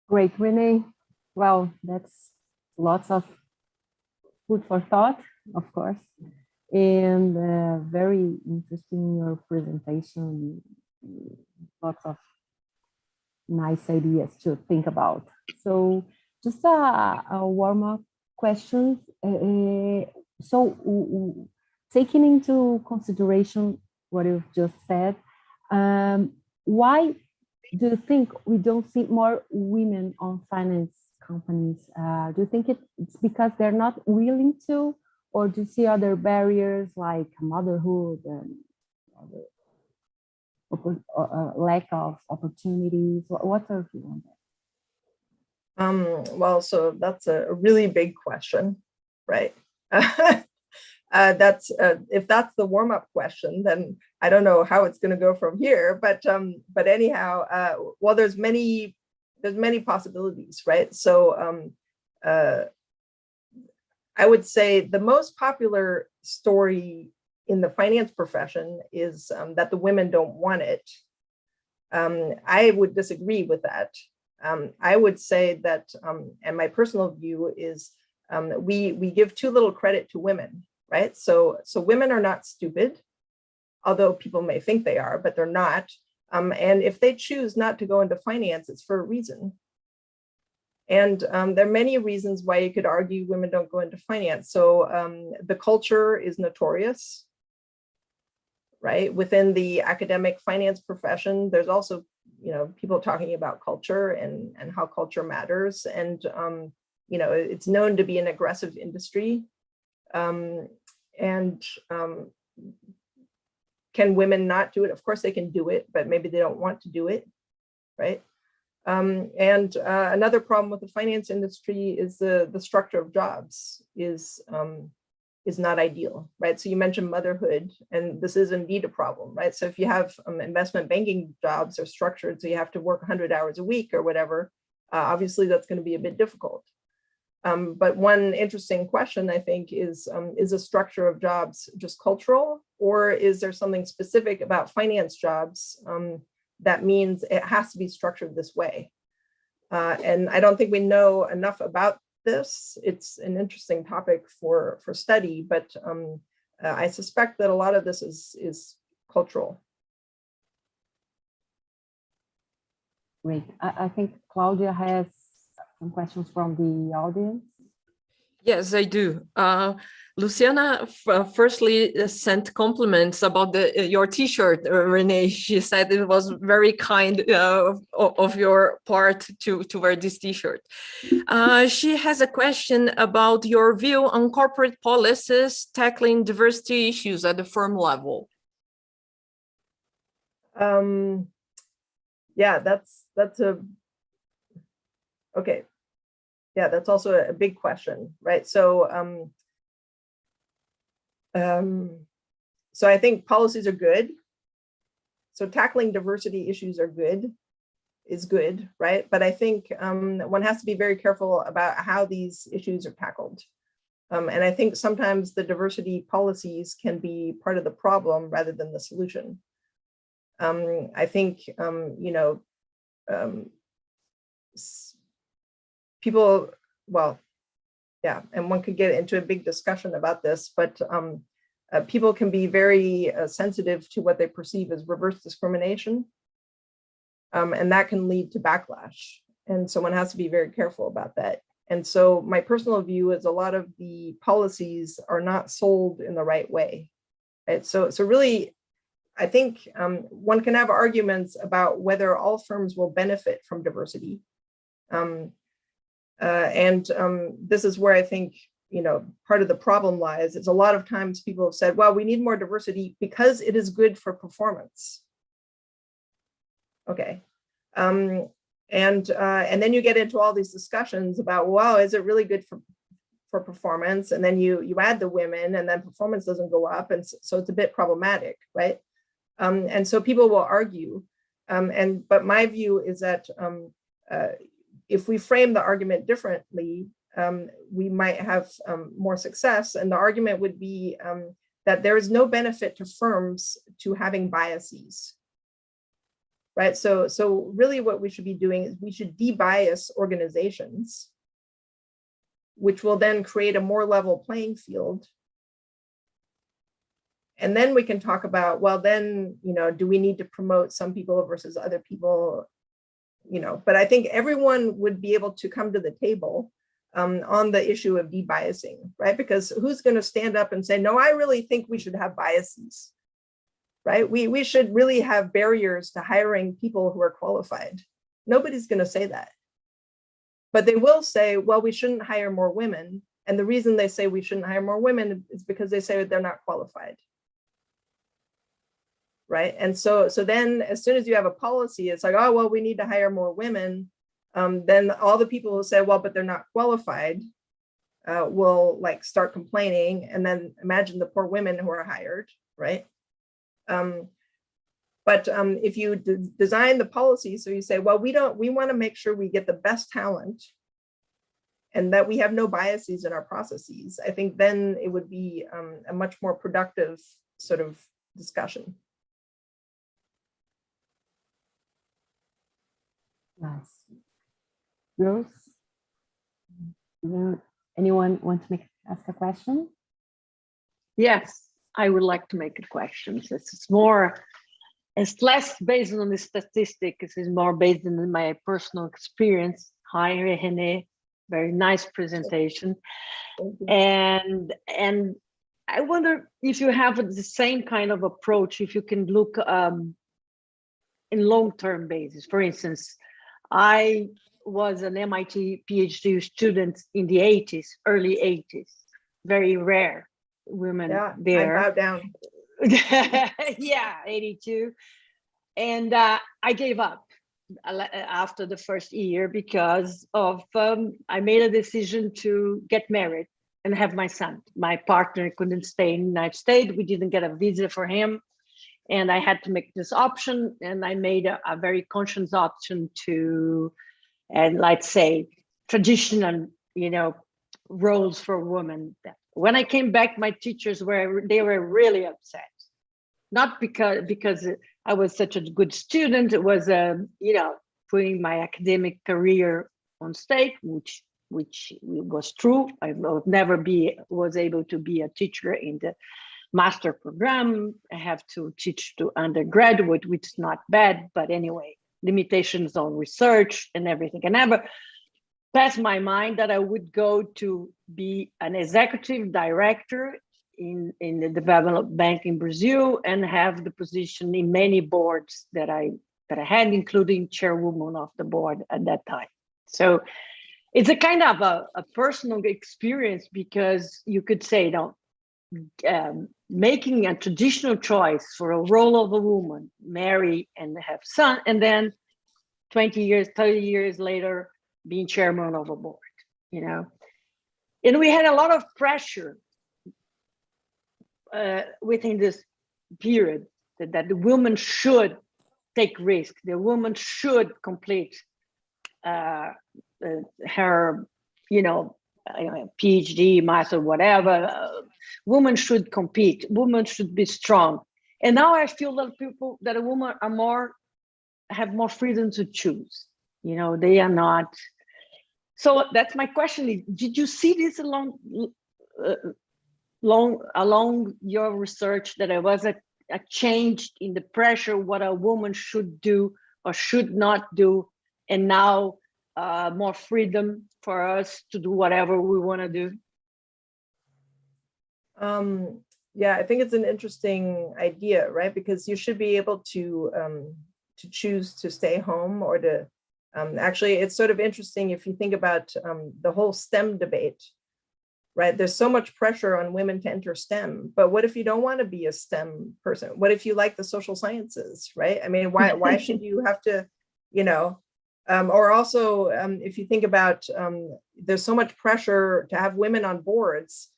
Great, Renée. Well, that's lots of food for thought, of course, and very interesting your presentation. Lots of nice ideas to think about. So just a warm-up question. So taking into consideration what you've just said, why do you think we don't see more women on finance companies? Do you think it's because they're not willing to, or do you see other barriers like motherhood and lack of opportunities? What's your view on that? Well, so that's a really big question, right? That's if that's the warm-up question, then I don't know how it's going to go from here. But anyhow, well, there's many possibilities, right? So I would say the most popular story in the finance profession is that the women don't want it. I would disagree with that. I would say that, and my personal view is, we give too little credit to women, right? So women are not stupid, although people may think they are, but they're not. And if they choose not to go into finance, it's for a reason. And there are many reasons why you could argue women don't go into finance. So the culture is notorious, right? Within the academic finance profession, there's also, people talking about culture and how culture matters. And, it's known to be an aggressive industry. Can women not do it? Of course they can do it, but maybe they don't want to do it, right? Another problem with the finance industry is the structure of jobs is not ideal, right? So you mentioned motherhood, and this is indeed a problem, right? So if you have investment banking jobs are structured, so you have to work 100 hours a week or whatever, obviously that's going to be a bit difficult. But one interesting question, I think, is the structure of jobs just cultural, or is there something specific about finance jobs that means it has to be structured this way? And I don't think we know enough about this. It's an interesting topic for study, but I suspect that a lot of this is cultural. Great. I think Claudia has some questions from the audience. Yes, I do. Luciana firstly sent compliments about your T-shirt, Renée. She said it was very kind of your part to wear this T-shirt. She has a question about your view on corporate policies tackling diversity issues at the firm level. Yeah, that's okay. Yeah, that's also a big question, right? So, so I think policies are good. So tackling diversity issues is good, right? But I think one has to be very careful about how these issues are tackled. And I think sometimes the diversity policies can be part of the problem rather than the solution. I think, people, well, yeah, and one could get into a big discussion about this, but people can be very sensitive to what they perceive as reverse discrimination. And that can lead to backlash. And so one has to be very careful about that. And so my personal view is a lot of the policies are not sold in the right way. Right? So really, I think one can have arguments about whether all firms will benefit from diversity. This is where I think, part of the problem lies. Is a lot of times people have said, well, we need more diversity because it is good for performance. Okay. And then you get into all these discussions about, well, is it really good for performance? And then you add the women and then performance doesn't go up. And so it's a bit problematic, right? And so people will argue. But my view is that if we frame the argument differently, we might have more success. And the argument would be that there is no benefit to firms to having biases, right? So really what we should be doing is we should de-bias organizations, which will then create a more level playing field. And then we can talk about, well, then, do we need to promote some people versus other people? But I think everyone would be able to come to the table on the issue of de-biasing, right? Because who's going to stand up and say, no, I really think we should have biases, right? We should really have barriers to hiring people who are qualified. Nobody's going to say that. But they will say, well, we shouldn't hire more women. And the reason they say we shouldn't hire more women is because they say they're not qualified. Right. And so then as soon as you have a policy, it's like, oh, well, we need to hire more women. Then all the people who say, well, but they're not qualified will start complaining. And then imagine the poor women who are hired. Right. But if you design the policy, so you say, well, we want to make sure we get the best talent and that we have no biases in our processes, I think then it would be a much more productive sort of discussion. Nice. Rose, anyone want to ask a question? Yes, I would like to make a question. It's less based on the statistics, it's more based on my personal experience. Hi, Renée. Very nice presentation. Thank you. And I wonder if you have the same kind of approach, if you can look in long-term basis. For instance, I was an MIT PhD student in the 80s, early 80s. Very rare women there. I bow down. Yeah, 82. And I gave up after the first year because of I made a decision to get married and have my son. My partner couldn't stay in the United States. We didn't get a visa for him. And I had to make this option. And I made a very conscious option to, and let's say, traditional, roles for women. When I came back, my teachers were really upset. Not because I was such a good student. It was, putting my academic career on stake, which was true. I would never was able to be a teacher in the master program. I have to teach to undergraduate, which is not bad, but anyway, limitations on research and everything. I never passed my mind that I would go to be an executive director in the development bank in Brazil and have the position in many boards that I had, including chairwoman of the board at that time. So it's a kind of a personal experience, because you could say, making a traditional choice for a role of a woman, marry and have son, and then 20 years, 30 years later, being chairman of a board, And we had a lot of pressure within this period that the woman should take risk, the woman should complete her, PhD, master, whatever. Women should compete. Women should be strong. And now I feel that a woman have more freedom to choose. They are not. So that's my question. Did you see this along your research, that there was a change in the pressure, what a woman should do or should not do, and now more freedom for us to do whatever we want to do? Yeah, I think it's an interesting idea, right? Because you should be able to choose to stay home or to, actually, it's sort of interesting if you think about the whole STEM debate, right? There's so much pressure on women to enter STEM, but what if you don't want to be a STEM person? What if you like the social sciences, right? I mean, why should you have to, or also if you think about, there's so much pressure to have women on boards,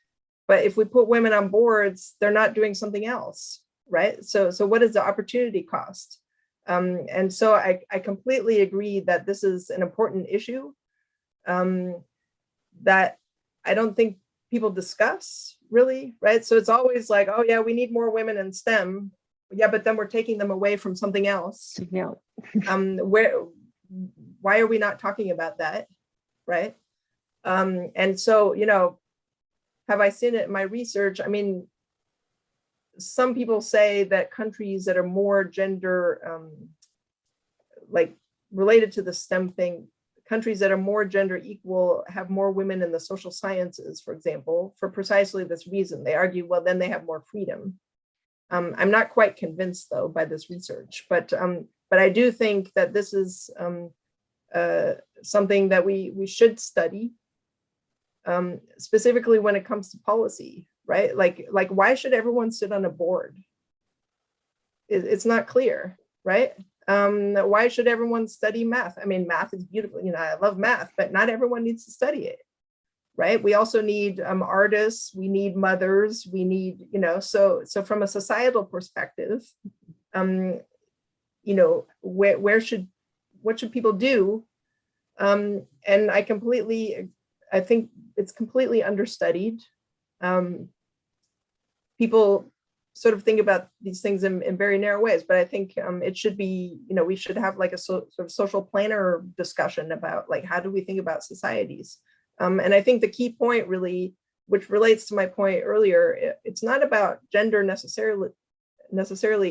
but if we put women on boards, they're not doing something else, right? So what is the opportunity cost? And so I completely agree that this is an important issue that I don't think people discuss really, right? So it's always like, oh yeah, we need more women in STEM. Yeah, but then we're taking them away from something else. Yeah. Why are we not talking about that, right? And so, have I seen it in my research? I mean, some people say that countries that are more gender, like related to the STEM thing, countries that are more gender equal have more women in the social sciences, for example, for precisely this reason. They argue, well, then they have more freedom. I'm not quite convinced though by this research, but I do think that this is something that we should study, specifically when it comes to policy, right? Like why should everyone sit on a board? It's not clear, right? Why should everyone study math? I mean, math is beautiful. I love math, but not everyone needs to study it, right? We also need artists. We need mothers. We need, so from a societal perspective, what should people do? And I think it's completely understudied. People sort of think about these things in very narrow ways, but I think it should be, we should have like a sort of social planner discussion about like, how do we think about societies? And I think the key point really, which relates to my point earlier, it's not about gender necessarily,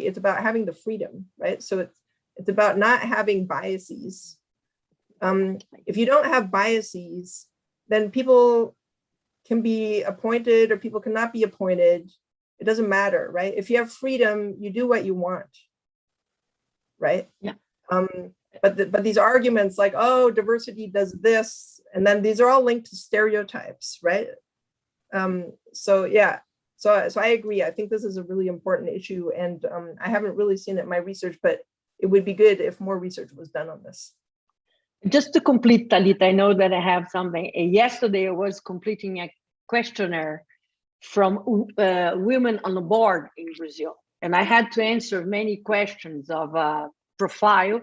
it's about having the freedom, right? So it's about not having biases If you don't have biases, then people can be appointed or people cannot be appointed. It doesn't matter, right? If you have freedom, you do what you want, right? Yeah. But these arguments like, oh, diversity does this, and then these are all linked to stereotypes, right? So yeah, so I agree. I think this is a really important issue, and I haven't really seen it in my research, but it would be good if more research was done on this. Just to complete, Talita, I know that I have something. Yesterday, I was completing a questionnaire from women on the board in Brazil, and I had to answer many questions of profile,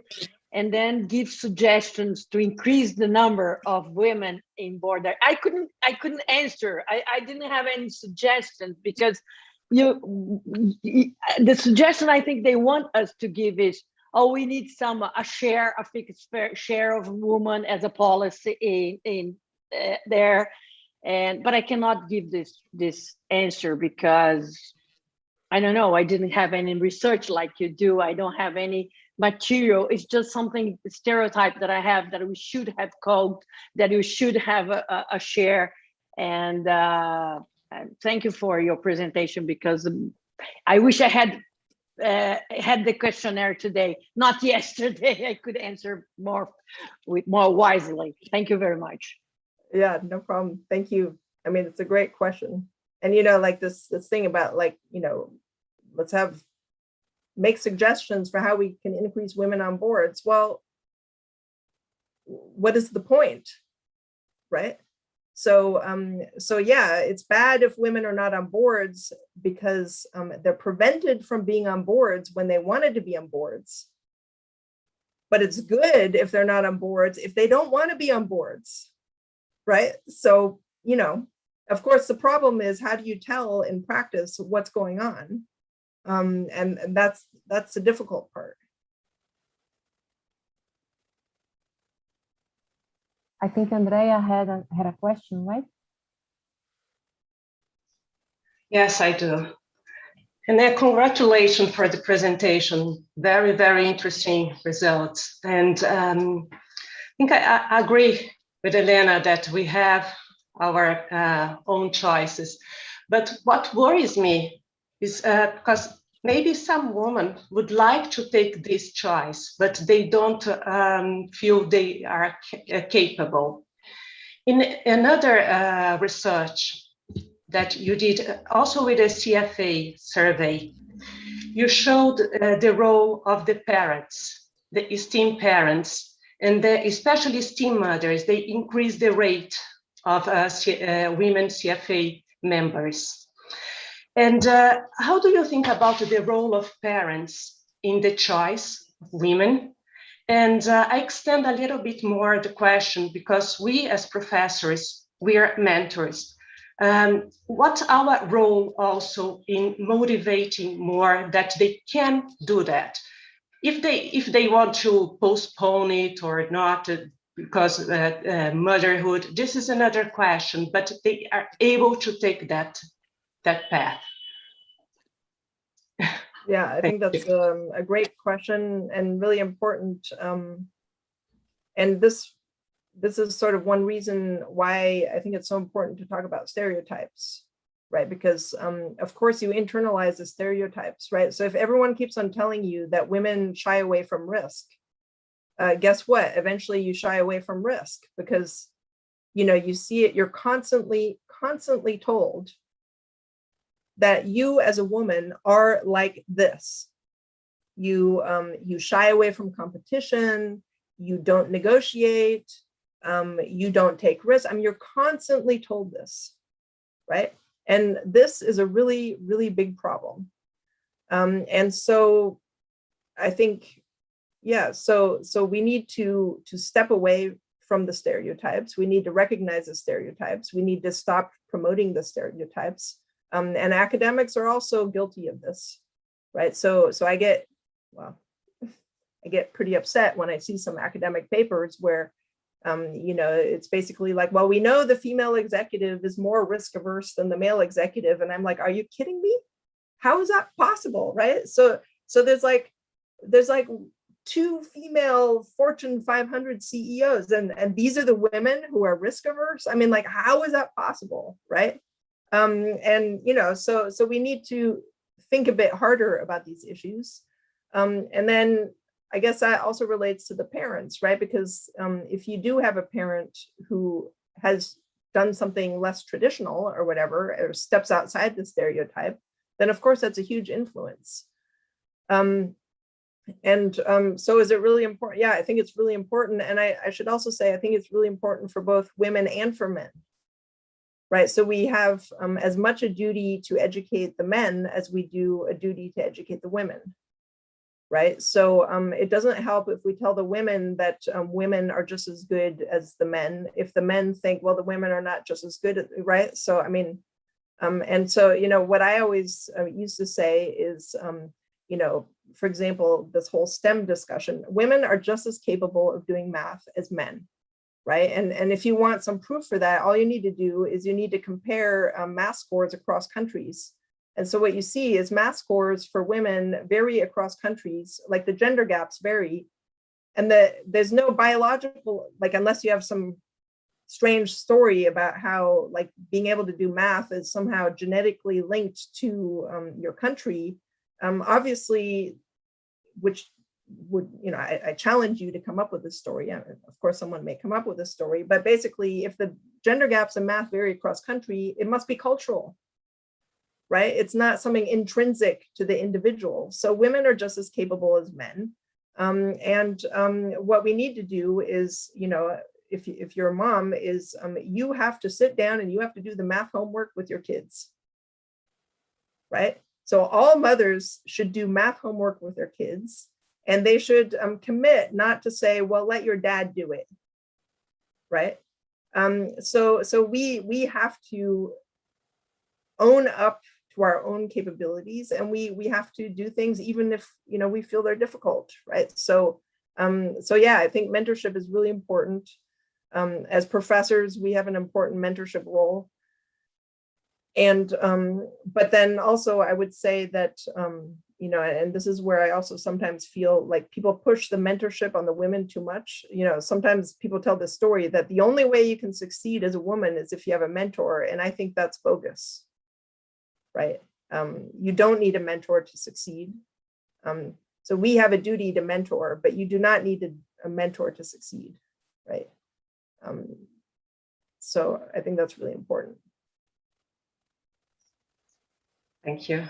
and then give suggestions to increase the number of women in board. I couldn't answer. I didn't have any suggestions because the suggestion I think they want us to give is, oh, we need a fixed share of women as a policy in there, but I cannot give this answer because I don't know. I didn't have any research like you do. I don't have any material. It's just something stereotype that I have that we should have code, that we should have a share. And thank you for your presentation, because I wish I had the questionnaire today, not yesterday. I could answer more wisely. Thank you very much. Yeah, no problem. Thank you. I mean, it's a great question. And, like this thing about let's make suggestions for how we can increase women on boards. Well, what is the point, right? So yeah, it's bad if women are not on boards because they're prevented from being on boards when they wanted to be on boards. But it's good if they're not on boards if they don't want to be on boards, right? So, of course, the problem is, how do you tell in practice what's going on? And that's the difficult part. I think Andrea had a question, right? Yes, I do. And congratulations for the presentation. Very, very interesting results. And I think I agree with Elena that we have our own choices. But what worries me is because maybe some women would like to take this choice, but they don't feel they are capable. In another research that you did also with a CFA survey, you showed the role of the parents, the STEAM parents, and especially STEAM mothers. They increase the rate of women CFA members. And how do you think about the role of parents in the choice of women? And I extend a little bit more the question, because we as professors, we are mentors. What's our role also in motivating more that they can do that? If they want to postpone it or not, because motherhood, this is another question, but they are able to take that path. Yeah, I think that's a great question and really important. And this is sort of one reason why I think it's so important to talk about stereotypes, right? Because of course you internalize the stereotypes, right? So if everyone keeps on telling you that women shy away from risk, guess what? Eventually you shy away from risk because, you see it, you're constantly told that you as a woman are like this. You shy away from competition, you don't negotiate, you don't take risks. I mean, you're constantly told this, right? And this is a really, really big problem. And so I think, yeah, so we need to step away from the stereotypes. We need to recognize the stereotypes. We need to stop promoting the stereotypes. And academics are also guilty of this, right? So I get pretty upset when I see some academic papers where, it's basically like, well, we know the female executive is more risk averse than the male executive. And I'm like, are you kidding me? How is that possible, right? So there's like 2 female Fortune 500 CEOs, and these are the women who are risk averse. I mean, like, how is that possible, right? And you know, so we need to think a bit harder about these issues. And then I guess that also relates to the parents, right? Because if you do have a parent who has done something less traditional or whatever, or steps outside the stereotype, then of course that's a huge influence. So is it really important? Yeah, I think it's really important. And I should also say, I think it's really important for both women and for men, right? So we have as much a duty to educate the men as we do a duty to educate the women, right? So it doesn't help if we tell the women that women are just as good as the men, if the men think, well, the women are not just as good, right? So, I mean, and so, you know, what I always used to say is, you know, for example, this whole STEM discussion, women are just as capable of doing math as men, right? And if you want some proof for that, all you need to do is you need to compare math scores across countries. And so what you see is math scores for women vary across countries, like the gender gaps vary. And there's no biological, like, unless you have some strange story about how like being able to do math is somehow genetically linked to your country, obviously, which would, you know, I challenge you to come up with a story. Of course, someone may come up with a story, but basically, if the gender gaps in math vary across country, it must be cultural, right? It's not something intrinsic to the individual. So women are just as capable as men. What we need to do is, you know, if you're a mom, is you have to sit down and you have to do the math homework with your kids, right? So all mothers should do math homework with their kids, and they should commit not to say, well, let your dad do it, right? So we have to own up to our own capabilities, and we have to do things even if, you know, we feel they're difficult, right? So yeah, I think mentorship is really important. As professors, we have an important mentorship role. And but then also I would say that you know, and this is where I also sometimes feel like people push the mentorship on the women too much. You know, sometimes people tell the story that the only way you can succeed as a woman is if you have a mentor, and I think that's bogus, right? You don't need a mentor to succeed. So we have a duty to mentor, but you do not need a mentor to succeed, right? So I think that's really important. Thank you.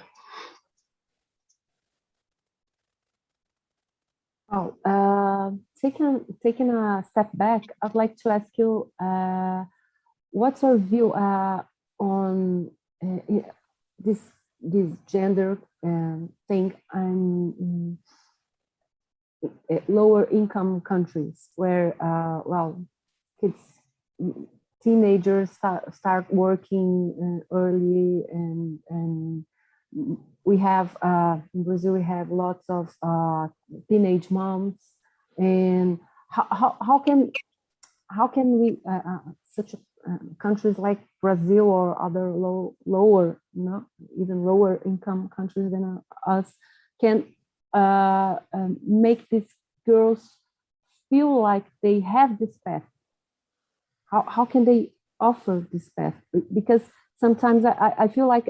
Oh, taking a step back, I'd like to ask you, what's your view on this gender thing in lower income countries where, well, kids, teenagers start working early, and we have in Brazil we have lots of teenage moms, and how can we such countries like Brazil or other lower, not even lower income countries than us, can make these girls feel like they have this path? How can they offer this path? Because sometimes I feel like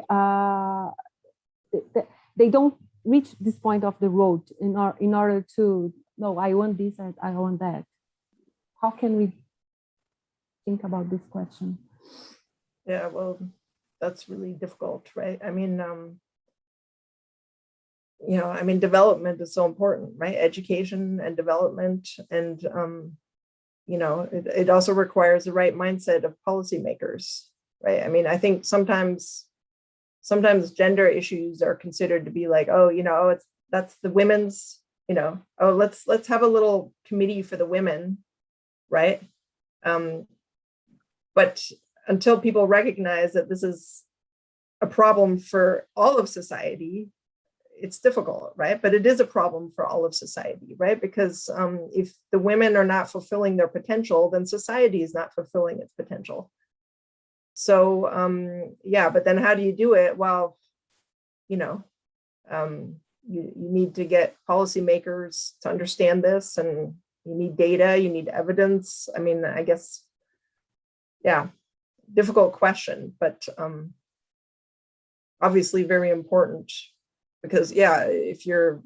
they don't reach this point of the road in order to, no, I want this and I want that. How can we think about this question? Yeah, well, that's really difficult, right? I mean, you know, I mean, development is so important, right? Education and development, and you know, it also requires the right mindset of policymakers, right? I mean, I think sometimes gender issues are considered to be like, oh, you know, oh, that's the women's, you know, oh, let's have a little committee for the women, right? But until people recognize that this is a problem for all of society, it's difficult, right? But it is a problem for all of society, right? Because if the women are not fulfilling their potential, then society is not fulfilling its potential. So yeah, but then how do you do it? Well, you know, you need to get policymakers to understand this, and you need data, you need evidence. I mean, I guess, yeah, difficult question, but obviously very important, because yeah, if you're,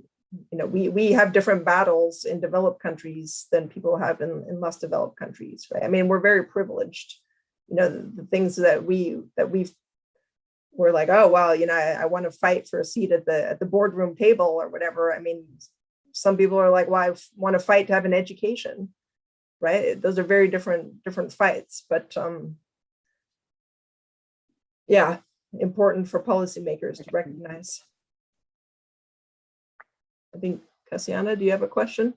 we have different battles in developed countries than people have in less developed countries, right? I mean, we're very privileged. The things that we're like, oh, well, I want to fight for a seat at the boardroom table or whatever. I mean, some people are like, well, I want to fight to have an education, right? Those are very different fights, but yeah, important for policymakers to recognize. I think, Cassiana, do you have a question?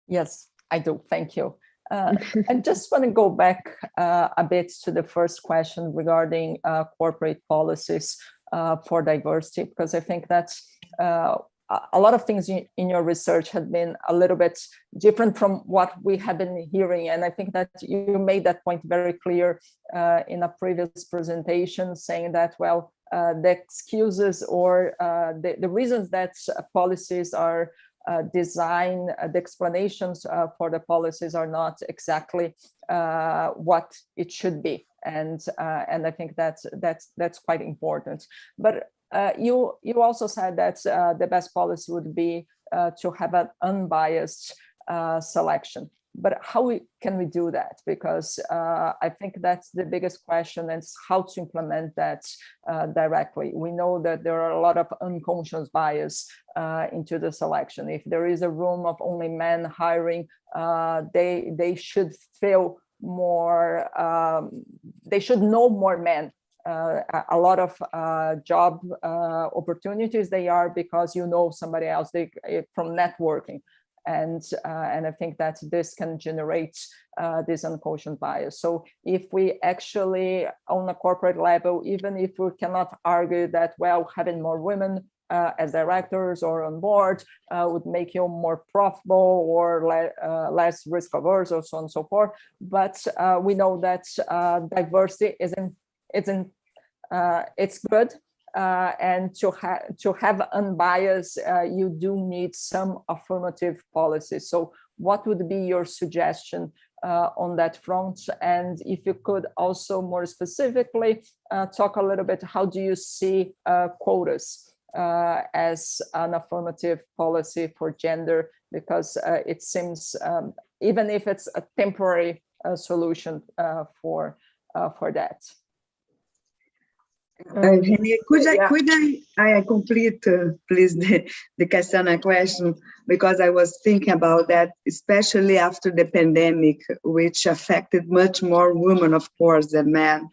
Yes, I do. Thank you. I just want to go back a bit to the first question regarding corporate policies for diversity, because I think that's a lot of things in your research have been a little bit different from what we have been hearing. And I think that you made that point very clear in a previous presentation, saying that, well, the excuses or the reasons that policies are designed, the explanations for the policies are not exactly what it should be. And I think that's quite important. But you also said that the best policy would be to have an unbiased selection. But how can we do that? Because I think that's the biggest question, and how to implement that directly. We know that there are a lot of unconscious bias into the selection. If there is a room of only men hiring, they should feel more, they should know more men. A lot of job opportunities, they are because somebody else from networking. And I think that this can generate this unconscious bias. So if we actually, on a corporate level, even if we cannot argue that, well, having more women as directors or on board would make you more profitable or less risk averse, or so on and so forth. But we know that diversity it's good. And to have unbiased, you do need some affirmative policies. So what would be your suggestion on that front? And if you could also more specifically talk a little bit, how do you see quotas as an affirmative policy for gender? Because it seems, even if it's a temporary solution for that. Renée, could I complete, please, the Cassiana question, because I was thinking about that, especially after the pandemic, which affected much more women, of course, than men.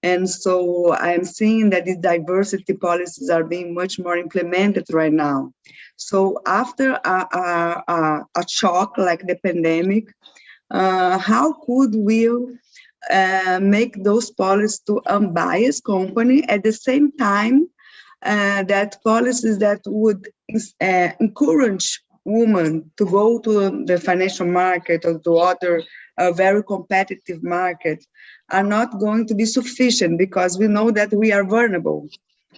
And so I'm seeing that these diversity policies are being much more implemented right now. So after a shock like the pandemic, how could we make those policies to unbiased company at the same time that policies that would encourage women to go to the financial market or to other very competitive market are not going to be sufficient, because we know that we are vulnerable.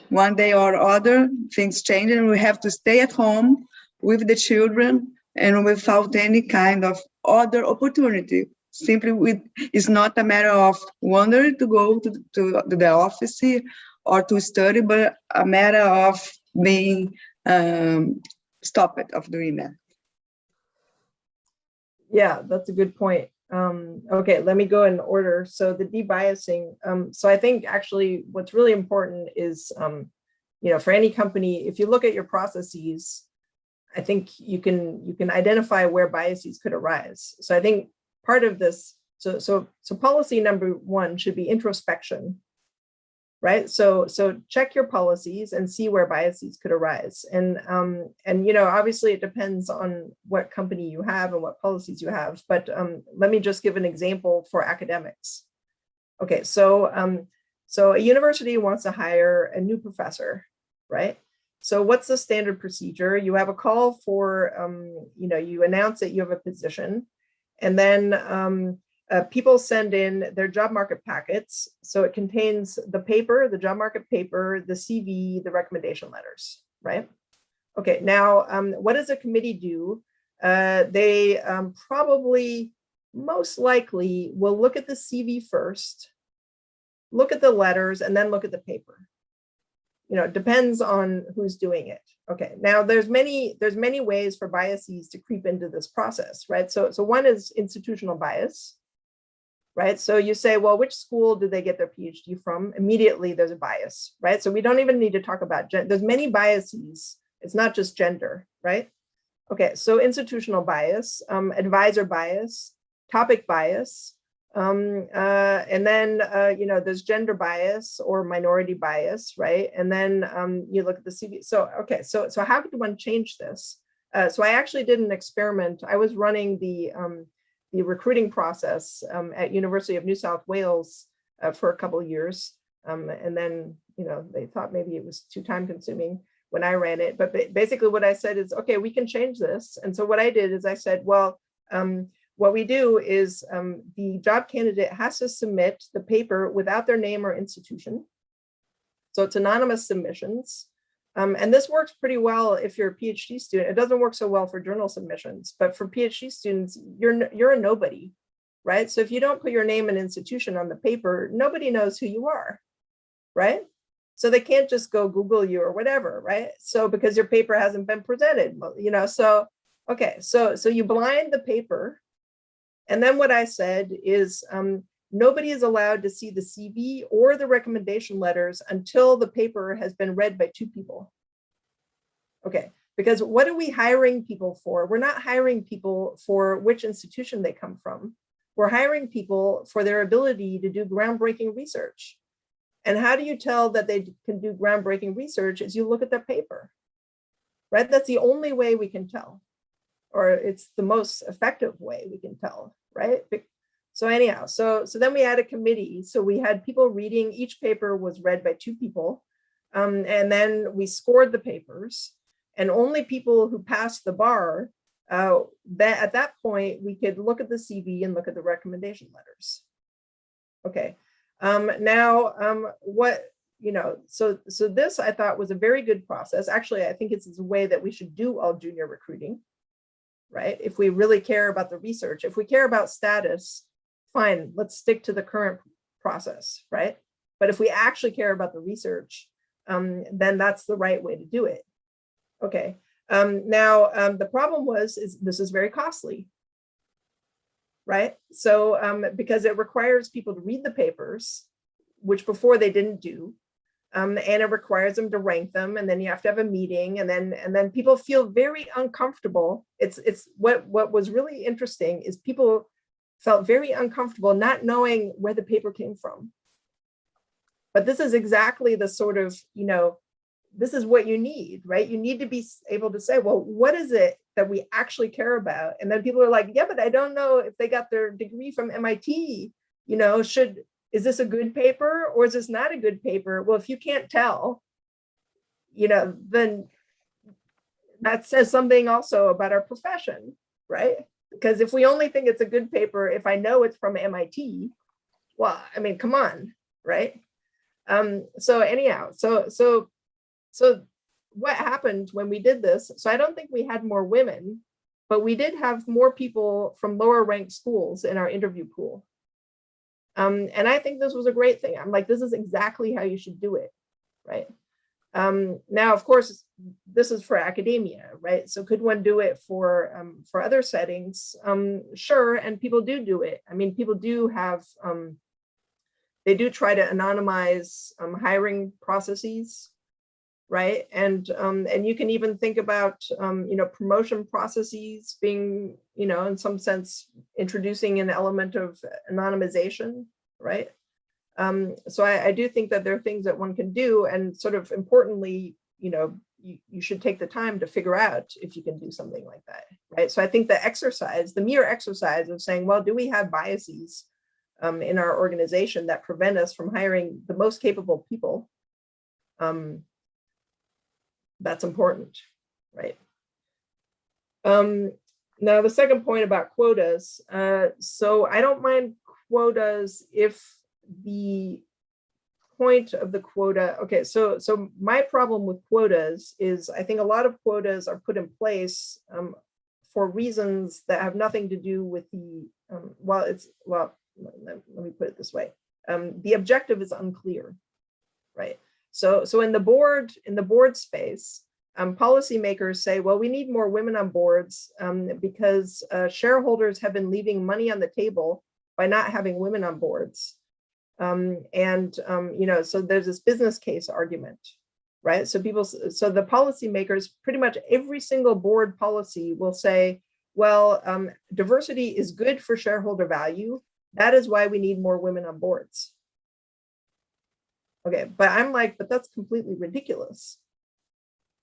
One day or other, things change and we have to stay at home with the children and without any kind of other opportunity. Simply, it's not a matter of wanting to go to the office or to study, but a matter of being stopped of doing that. Yeah, that's a good point. Okay, let me go in order. So the debiasing. So I think actually what's really important is, for any company, if you look at your processes, I think you can identify where biases could arise. So I think part of this, so policy number one should be introspection, right? So check your policies and see where biases could arise. And obviously it depends on what company you have and what policies you have. But let me just give an example for academics. Okay, so a university wants to hire a new professor, right? So what's the standard procedure? You have a call for, you announce that you have a position. And then people send in their job market packets. So it contains the paper, the job market paper, the CV, the recommendation letters, right? Okay, now what does a committee do? They probably, most likely, will look at the CV first, look at the letters, and then look at the paper. You know, it depends on who's doing it. Okay, now there's many ways for biases to creep into this process, right? So one is institutional bias, right? So you say, well, which school did they get their PhD from? Immediately there's a bias, right? So we don't even need to talk about gender. There's many biases. It's not just gender, right? Okay, so institutional bias, advisor bias, topic bias, and then, you know, there's gender bias or minority bias, right? And then you look at the CV. So, okay, so how could one change this? So I actually did an experiment. I was running the recruiting process at University of New South Wales for a couple of years. And then, you know, they thought maybe it was too time consuming when I ran it. But basically what I said is, okay, we can change this. And so what I did is I said, well, what we do is the job candidate has to submit the paper without their name or institution. So it's anonymous submissions. And this works pretty well if you're a PhD student. It doesn't work so well for journal submissions, but for PhD students, you're a nobody, right? So if you don't put your name and institution on the paper, nobody knows who you are, right? So they can't just go Google you or whatever, right? So because your paper hasn't been presented, you know, so, okay, so you blind the paper. And then what I said is nobody is allowed to see the CV or the recommendation letters until the paper has been read by 2 people. Okay, because what are we hiring people for? We're not hiring people for which institution they come from. We're hiring people for their ability to do groundbreaking research. And how do you tell that they can do groundbreaking research is you look at their paper, right? That's the only way we can tell, or it's the most effective way we can tell, right? So anyhow, so then we had a committee. So we had people reading, each paper was read by 2 people. And then we scored the papers, and only people who passed the bar, at that point, we could look at the CV and look at the recommendation letters. Okay. Now, what, you know, so this I thought was a very good process. Actually, I think it's a way that we should do all junior recruiting, right? If we really care about the research, if we care about status, fine, let's stick to the current process, right? But if we actually care about the research, then that's the right way to do it. Okay. Now, the problem is this is very costly, right? So because it requires people to read the papers, which before they didn't do, and it requires them to rank them, and then you have to have a meeting, and then people feel very uncomfortable. It's what was really interesting is people felt very uncomfortable not knowing where the paper came from. But this is exactly the sort of, you know, this is what you need, right? You need to be able to say, well, what is it that we actually care about? And then people are like, yeah, but I don't know if they got their degree from MIT, you know, is this a good paper or is this not a good paper? Well, if you can't tell, you know, then that says something also about our profession, right? Because if we only think it's a good paper, if I know it's from MIT, well, I mean, come on, right? So anyhow, so what happened when we did this? So I don't think we had more women, but we did have more people from lower ranked schools in our interview pool. And I think this was a great thing. I'm like, this is exactly how you should do it, right? Now, of course, this is for academia, right? So could one do it for other settings? Sure, and people do it. I mean, people do have, they do try to anonymize hiring processes, right? And you can even think about, you know, promotion processes being, you know, in some sense, introducing an element of anonymization, right? So I do think that there are things that one can do, and sort of importantly, you know, you should take the time to figure out if you can do something like that, right? So I think the exercise, the mere exercise of saying, well, do we have biases in our organization that prevent us from hiring the most capable people? That's important, right? Now, the second point about quotas. So I don't mind quotas if the point of the quota, okay, so my problem with quotas is I think a lot of quotas are put in place for reasons that have nothing to do with the, let me put it this way. The objective is unclear, right? So in the board space, policymakers say, well, we need more women on boards because shareholders have been leaving money on the table by not having women on boards. You know, so there's this business case argument, right? So the policymakers, pretty much every single board policy will say, well, diversity is good for shareholder value. That is why we need more women on boards. Okay, but I'm like, but that's completely ridiculous,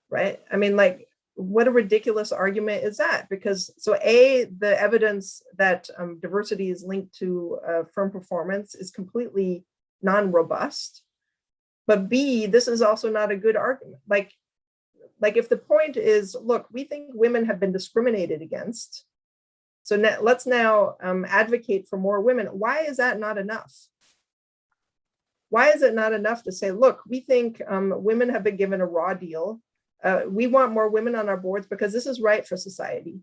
right? I mean, like, what a ridiculous argument is that? Because the evidence that diversity is linked to firm performance is completely non-robust. But B, this is also not a good argument. Like if the point is, look, we think women have been discriminated against, so let's now advocate for more women. Why is that not enough? Why is it not enough to say, look, we think women have been given a raw deal. We want more women on our boards because this is right for society.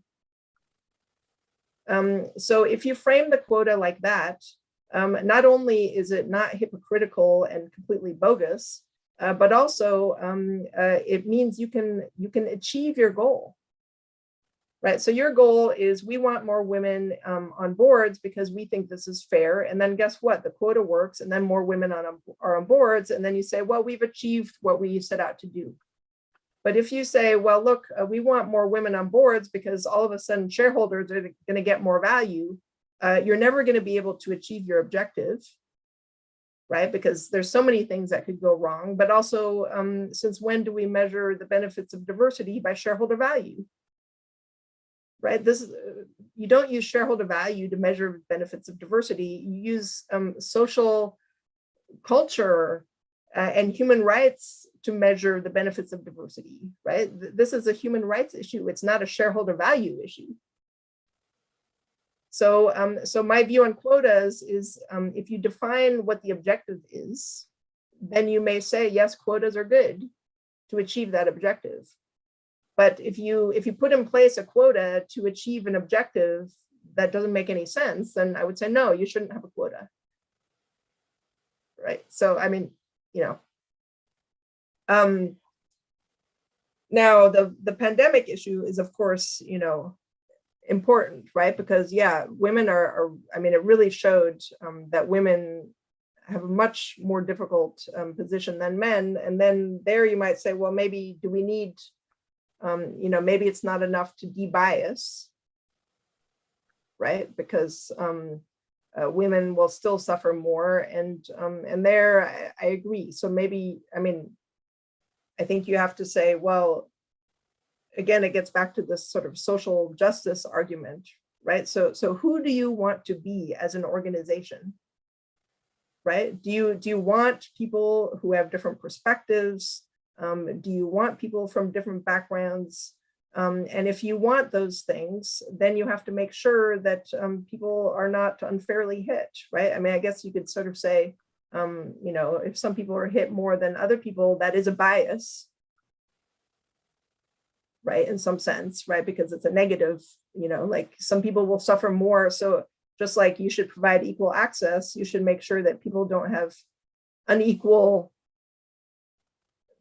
So if you frame the quota like that, not only is it not hypocritical and completely bogus, but also it means you can achieve your goal, right? So your goal is we want more women on boards because we think this is fair. And then guess what? The quota works, and then more women are on boards, and then you say, well, we've achieved what we set out to do. But if you say, well, look, we want more women on boards because all of a sudden shareholders are going to get more value, you're never going to be able to achieve your objective, right? Because there's so many things that could go wrong. But also, since when do we measure the benefits of diversity? By shareholder value, right? You don't use shareholder value to measure benefits of diversity. You use social culture and human rights to measure the benefits of diversity, right? This is a human rights issue. It's not a shareholder value issue. So, so my view on quotas is if you define what the objective is, then you may say, yes, quotas are good to achieve that objective. But if you put in place a quota to achieve an objective that doesn't make any sense, then I would say, no, you shouldn't have a quota, right? So, I mean, you know, now the pandemic issue is, of course, you know, important, right? Because yeah, women are I mean, it really showed that women have a much more difficult position than men. And then there you might say, well, maybe do we need, you know, maybe it's not enough to de-bias, right? Because women will still suffer more, and there I agree. So maybe, I mean, I think you have to say, well, again, it gets back to this sort of social justice argument, right? So who do you want to be as an organization, right? Do you want people who have different perspectives? Do you want people from different backgrounds? And if you want those things, then you have to make sure that people are not unfairly hit, right? I mean, I guess you could sort of say, you know, if some people are hit more than other people, that is a bias, right? In some sense, right? Because it's a negative, you know, like some people will suffer more. So just like you should provide equal access, you should make sure that people don't have unequal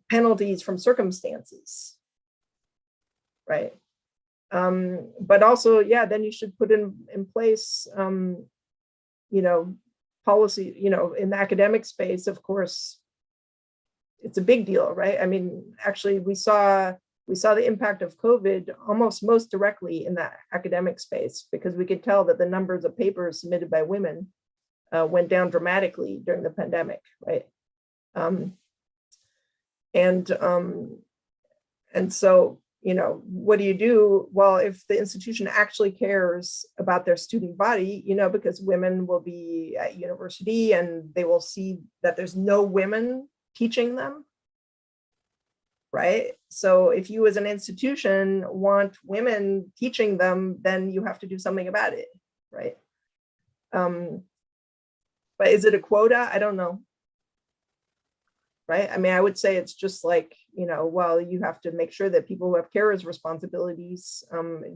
penalties from circumstances, right? But also, yeah, then you should put in place, you know, policy, you know, in the academic space, of course, it's a big deal, right? I mean, actually, we saw the impact of COVID almost most directly in that academic space, because we could tell that the numbers of papers submitted by women went down dramatically during the pandemic, right? And so, you know, what do you do? Well, if the institution actually cares about their student body, you know, because women will be at university and they will see that there's no women teaching them, right? So if you as an institution want women teaching them, then you have to do something about it, right? But is it a quota? I don't know. right? I mean, I would say it's just like, well, you have to make sure that people who have carers responsibilities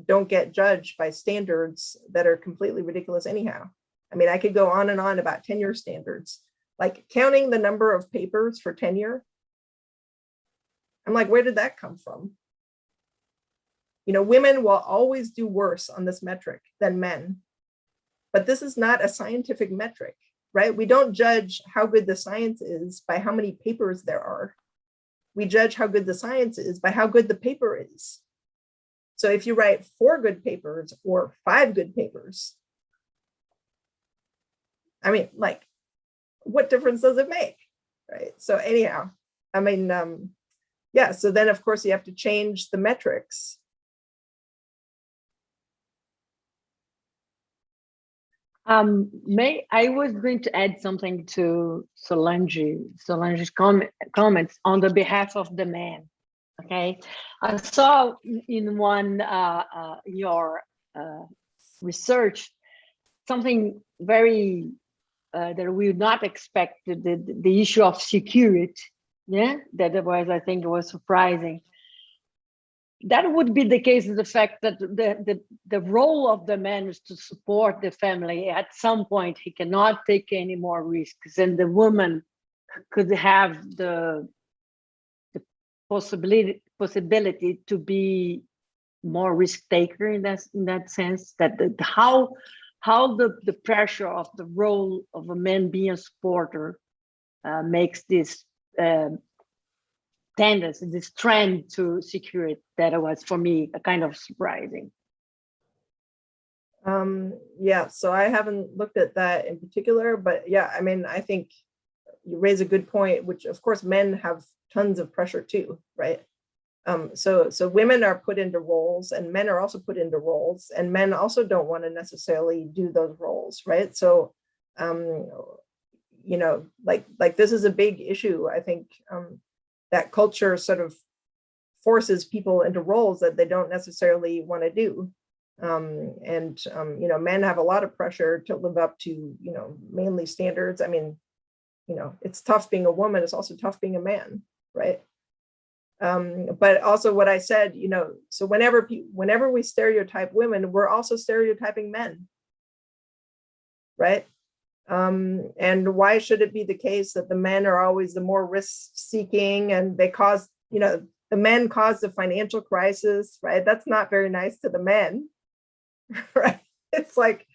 don't get judged by standards that are completely ridiculous anyhow. I mean, I could go on and on about tenure standards, like counting the number of papers for tenure. I'm like, where did that come from? Women will always do worse on this metric than men, but this is not a scientific metric, right? We don't judge how good the science is by how many papers there are. We judge how good the science is by how good the paper is. So if you write 4 good papers or 5 good papers, I mean, like, what difference does it make, right? So anyhow, I mean, yeah, so then of course you have to change the metrics. I was going to add something to Solange's comments on the behalf of the man. Okay, I saw in one your research something very that we would not expect, the issue of security. Yeah, that was, I think, it was surprising. That would be the case of the fact that the role of the man is to support the family. At some point, he cannot take any more risks, and the woman could have the possibility to be more risk taker in that sense. That how the pressure of the role of a man being a supporter makes this tendency, this trend to security, that was for me a kind of surprising. Yeah, so I haven't looked at that in particular, but yeah, I mean, I think you raise a good point, which of course men have tons of pressure too, right? So women are put into roles and men are also put into roles, and men also don't want to necessarily do those roles, right? So, like this is a big issue. I think that culture sort of forces people into roles that they don't necessarily want to do. Men have a lot of pressure to live up to, manly standards. I mean, it's tough being a woman. It's also tough being a man, right? But also what I said, so whenever we stereotype women, we're also stereotyping men, right? And why should it be the case that the men are always the more risk-seeking and they cause, the men cause the financial crisis, right? That's not very nice to the men, right? It's like,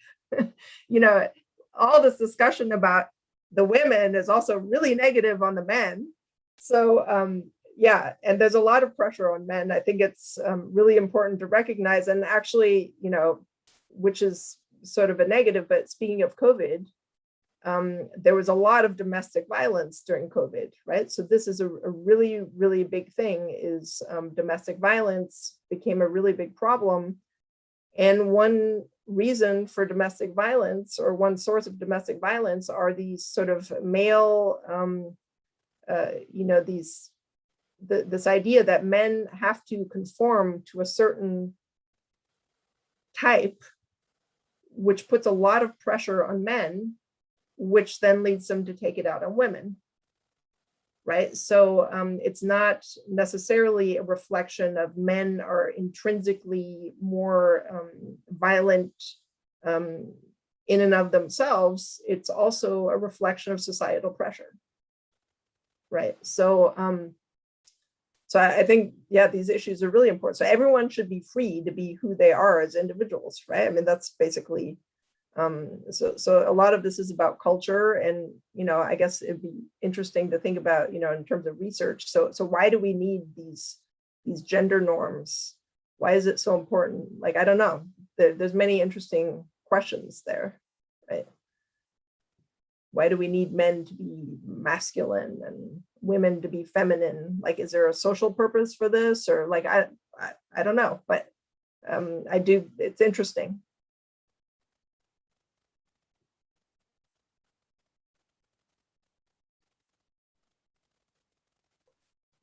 all this discussion about the women is also really negative on the men. So, yeah, and there's a lot of pressure on men. I think it's really important to recognize, and actually, which is sort of a negative, but speaking of COVID, there was a lot of domestic violence during COVID, right? So this is a really, really big thing, is domestic violence became a really big problem. And one reason for domestic violence, or one source of domestic violence, are these sort of male, this idea that men have to conform to a certain type, which puts a lot of pressure on men, which then leads them to take it out on women, right? So it's not necessarily a reflection of men are intrinsically more violent in and of themselves. It's also a reflection of societal pressure, right? So I think, yeah, these issues are really important. So everyone should be free to be who they are as individuals, right? I mean, that's basically, so a lot of this is about culture, and, I guess it'd be interesting to think about, in terms of research. So why do we need these gender norms? Why is it so important? Like, I don't know. There's many interesting questions there, right? Why do we need men to be masculine and women to be feminine? Like, is there a social purpose for this? Or like, I don't know, but it's interesting.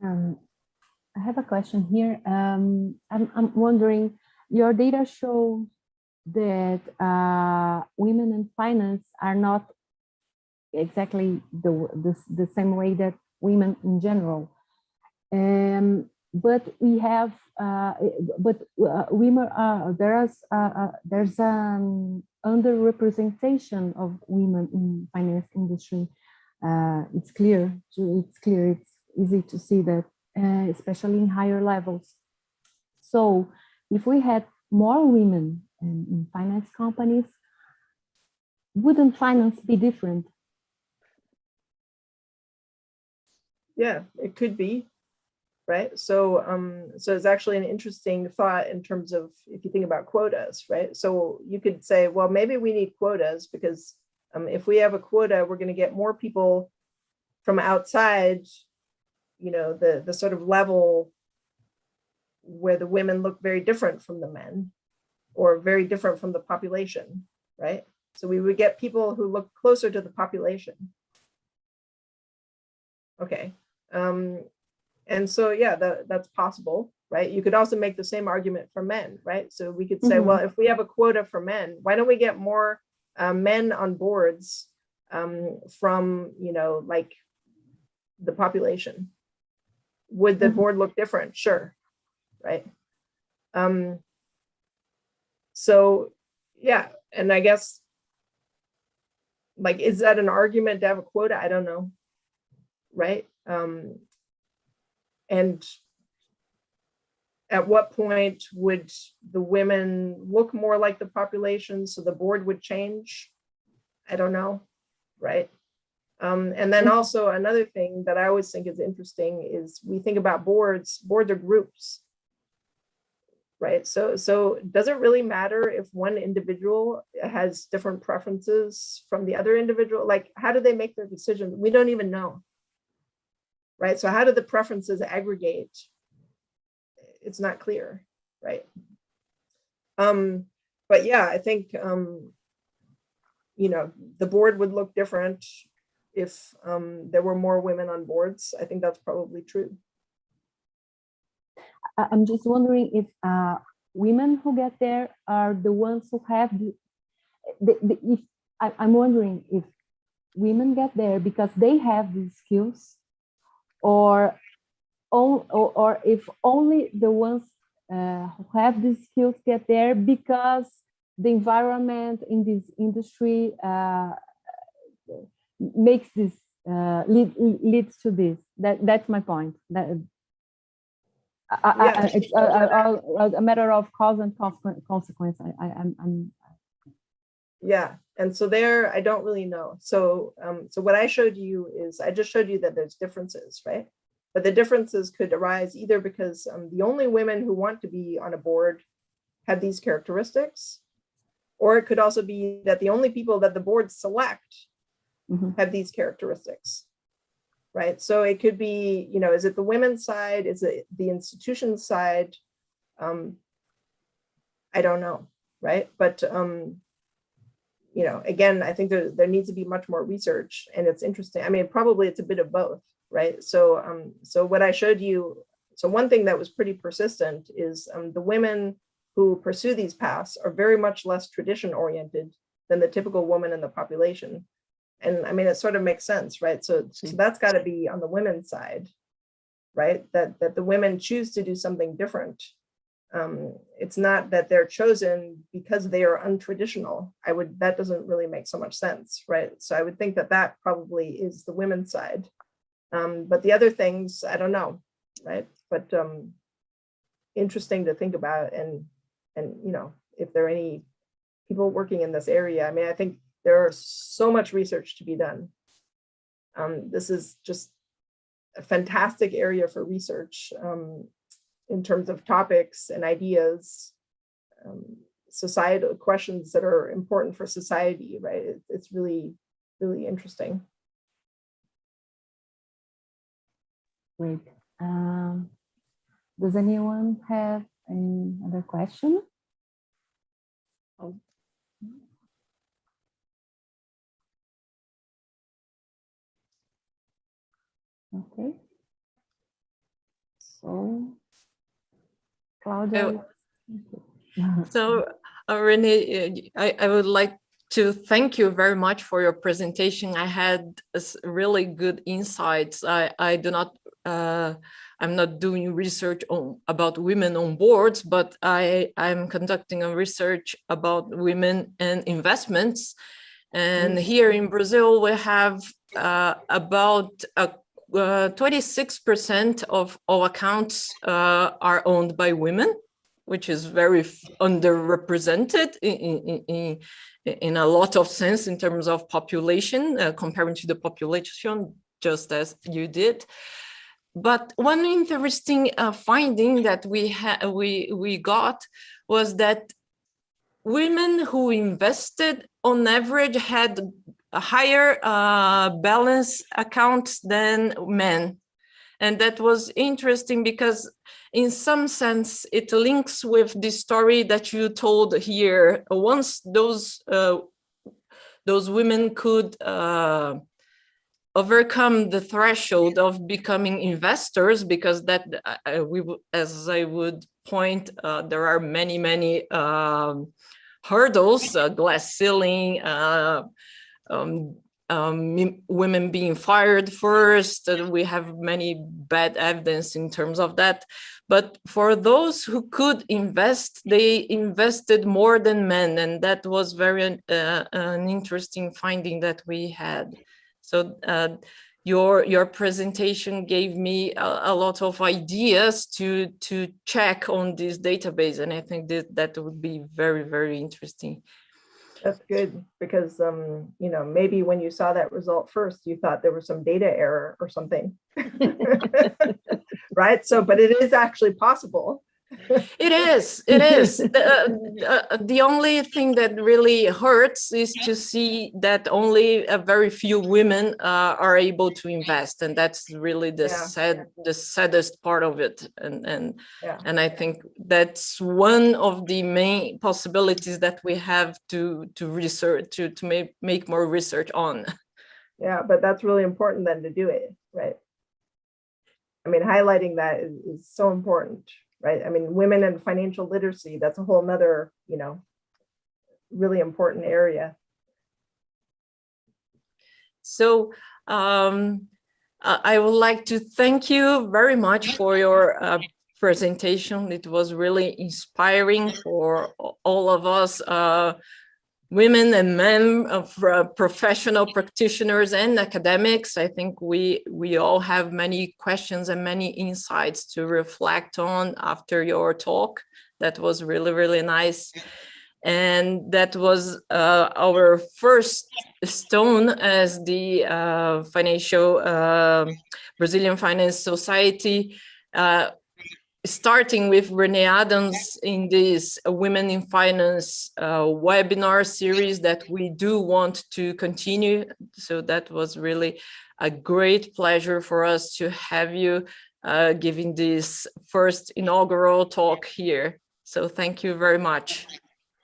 I have a question here. I'm wondering, your data show that women in finance are not exactly the same way that women in general. But we have, women there's an underrepresentation of women in finance industry. It's clear. It's easy to see that, especially in higher levels. So if we had more women in finance companies, wouldn't finance be different? Yeah, it could be, right? So, so it's actually an interesting thought in terms of if you think about quotas, right? So you could say, well, maybe we need quotas because if we have a quota, we're going to get more people from outside, you know, the sort of level where the women look very different from the men or very different from the population, right? So we would get people who look closer to the population. Okay. And so, yeah, that's possible, right? You could also make the same argument for men, right? So we could say, well, if we have a quota for men, why don't we get more men on boards from, you know, like the population? Would the board look different? Sure, right? So, yeah, and I guess, like, is that an argument to have a quota? I don't know, right? And at what point would the women look more like the population so the board would change? I don't know, right? And then also another thing that I always think is interesting is we think about boards are groups, right? So does it really matter if one individual has different preferences from the other individual? Like, how do they make their decisions? We don't even know, right? So how do the preferences aggregate? It's not clear, right? But yeah, I think, you know, the board would look different if there were more women on boards. I think that's probably true. I'm just wondering if women who get there are the ones who have I'm wondering if women get there because they have these skills, or if only the ones who have these skills get there because the environment in this industry makes this leads to this. That's my point. It's a matter of cause and consequence. Yeah, and so there, I don't really know. So, so what I showed you is I just showed you that there's differences, right? But the differences could arise either because the only women who want to be on a board have these characteristics, or it could also be that the only people that the board select have these characteristics, right? So it could be, you know, is it the women's side? Is it the institution side? I don't know, right? But, you know, again, I think there needs to be much more research, and it's interesting. I mean, probably it's a bit of both, right? So, so what I showed you, so one thing that was pretty persistent is the women who pursue these paths are very much less tradition oriented than the typical woman in the population. And I mean, it sort of makes sense, right? So that's got to be on the women's side, right? That the women choose to do something different. It's not that they're chosen because they are untraditional. That doesn't really make so much sense, right? So I would think that probably is the women's side. But the other things, I don't know, right? But interesting to think about, and you know, if there are any people working in this area, I mean, I think there is so much research to be done. This is just a fantastic area for research in terms of topics and ideas, societal questions that are important for society, right? It's really, really interesting. Great. Does anyone have any other question? Oh. Okay. So, Claudia. So, Renée, I would like to thank you very much for your presentation. I had really good insights. I'm not doing research about women on boards, but I'm conducting a research about women and investments. And here in Brazil, we have about 26% of all accounts are owned by women, which is very underrepresented in a lot of sense in terms of population, comparing to the population, just as you did. But one interesting finding that we got was that women who invested on average had a higher balance accounts than men. And that was interesting because in some sense, it links with the story that you told here. Once those women could overcome the threshold of becoming investors, because that as I would point, there are many hurdles, glass ceiling, women being fired first. We have many bad evidence in terms of that. But for those who could invest, they invested more than men, and that was very an interesting finding that we had. So your presentation gave me a lot of ideas to check on this database, and I think that would be very interesting. That's good, because you know, maybe when you saw that result first, you thought there was some data error or something. Right? So, but it is actually possible. It is. The only thing that really hurts is to see that only a very few women are able to invest, and that's really the saddest part of it. And I think that's one of the main possibilities that we have to research, to make more research on. Yeah, but that's really important then to do it, right? I mean, highlighting that is so important. Right. I mean, women and financial literacy, that's a whole nother, you know, really important area. So I would like to thank you very much for your presentation. It was really inspiring for all of us, women and men, professional practitioners and academics. I think we all have many questions and many insights to reflect on after your talk. That was really nice. And that was our first stone as the Brazilian Finance Society, starting with Renée Adams in this Women in Finance webinar series that we do want to continue. So that was really a great pleasure for us to have you giving this first inaugural talk here. So thank you very much.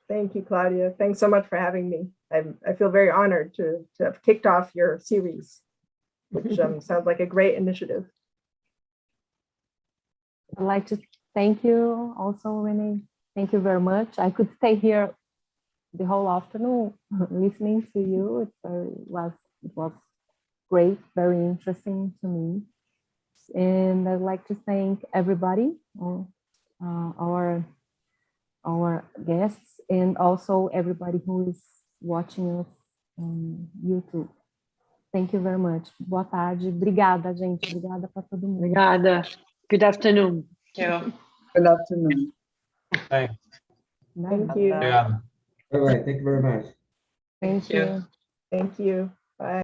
Thank you, Claudia. Thanks so much for having me. I feel very honored to have kicked off your series, which sounds like a great initiative. I'd like to thank you also, Renée. Thank you very much. I could stay here the whole afternoon listening to you. It was great, very interesting to me. And I'd like to thank everybody, our guests, and also everybody who is watching us on YouTube. Thank you very much. Boa tarde. Obrigada, gente. Obrigada para todo mundo. Obrigada. Good afternoon. Yeah. Good afternoon. Thanks. Thank you. Obrigado. Bye-bye. Thank you very much. Thank you. Thank you.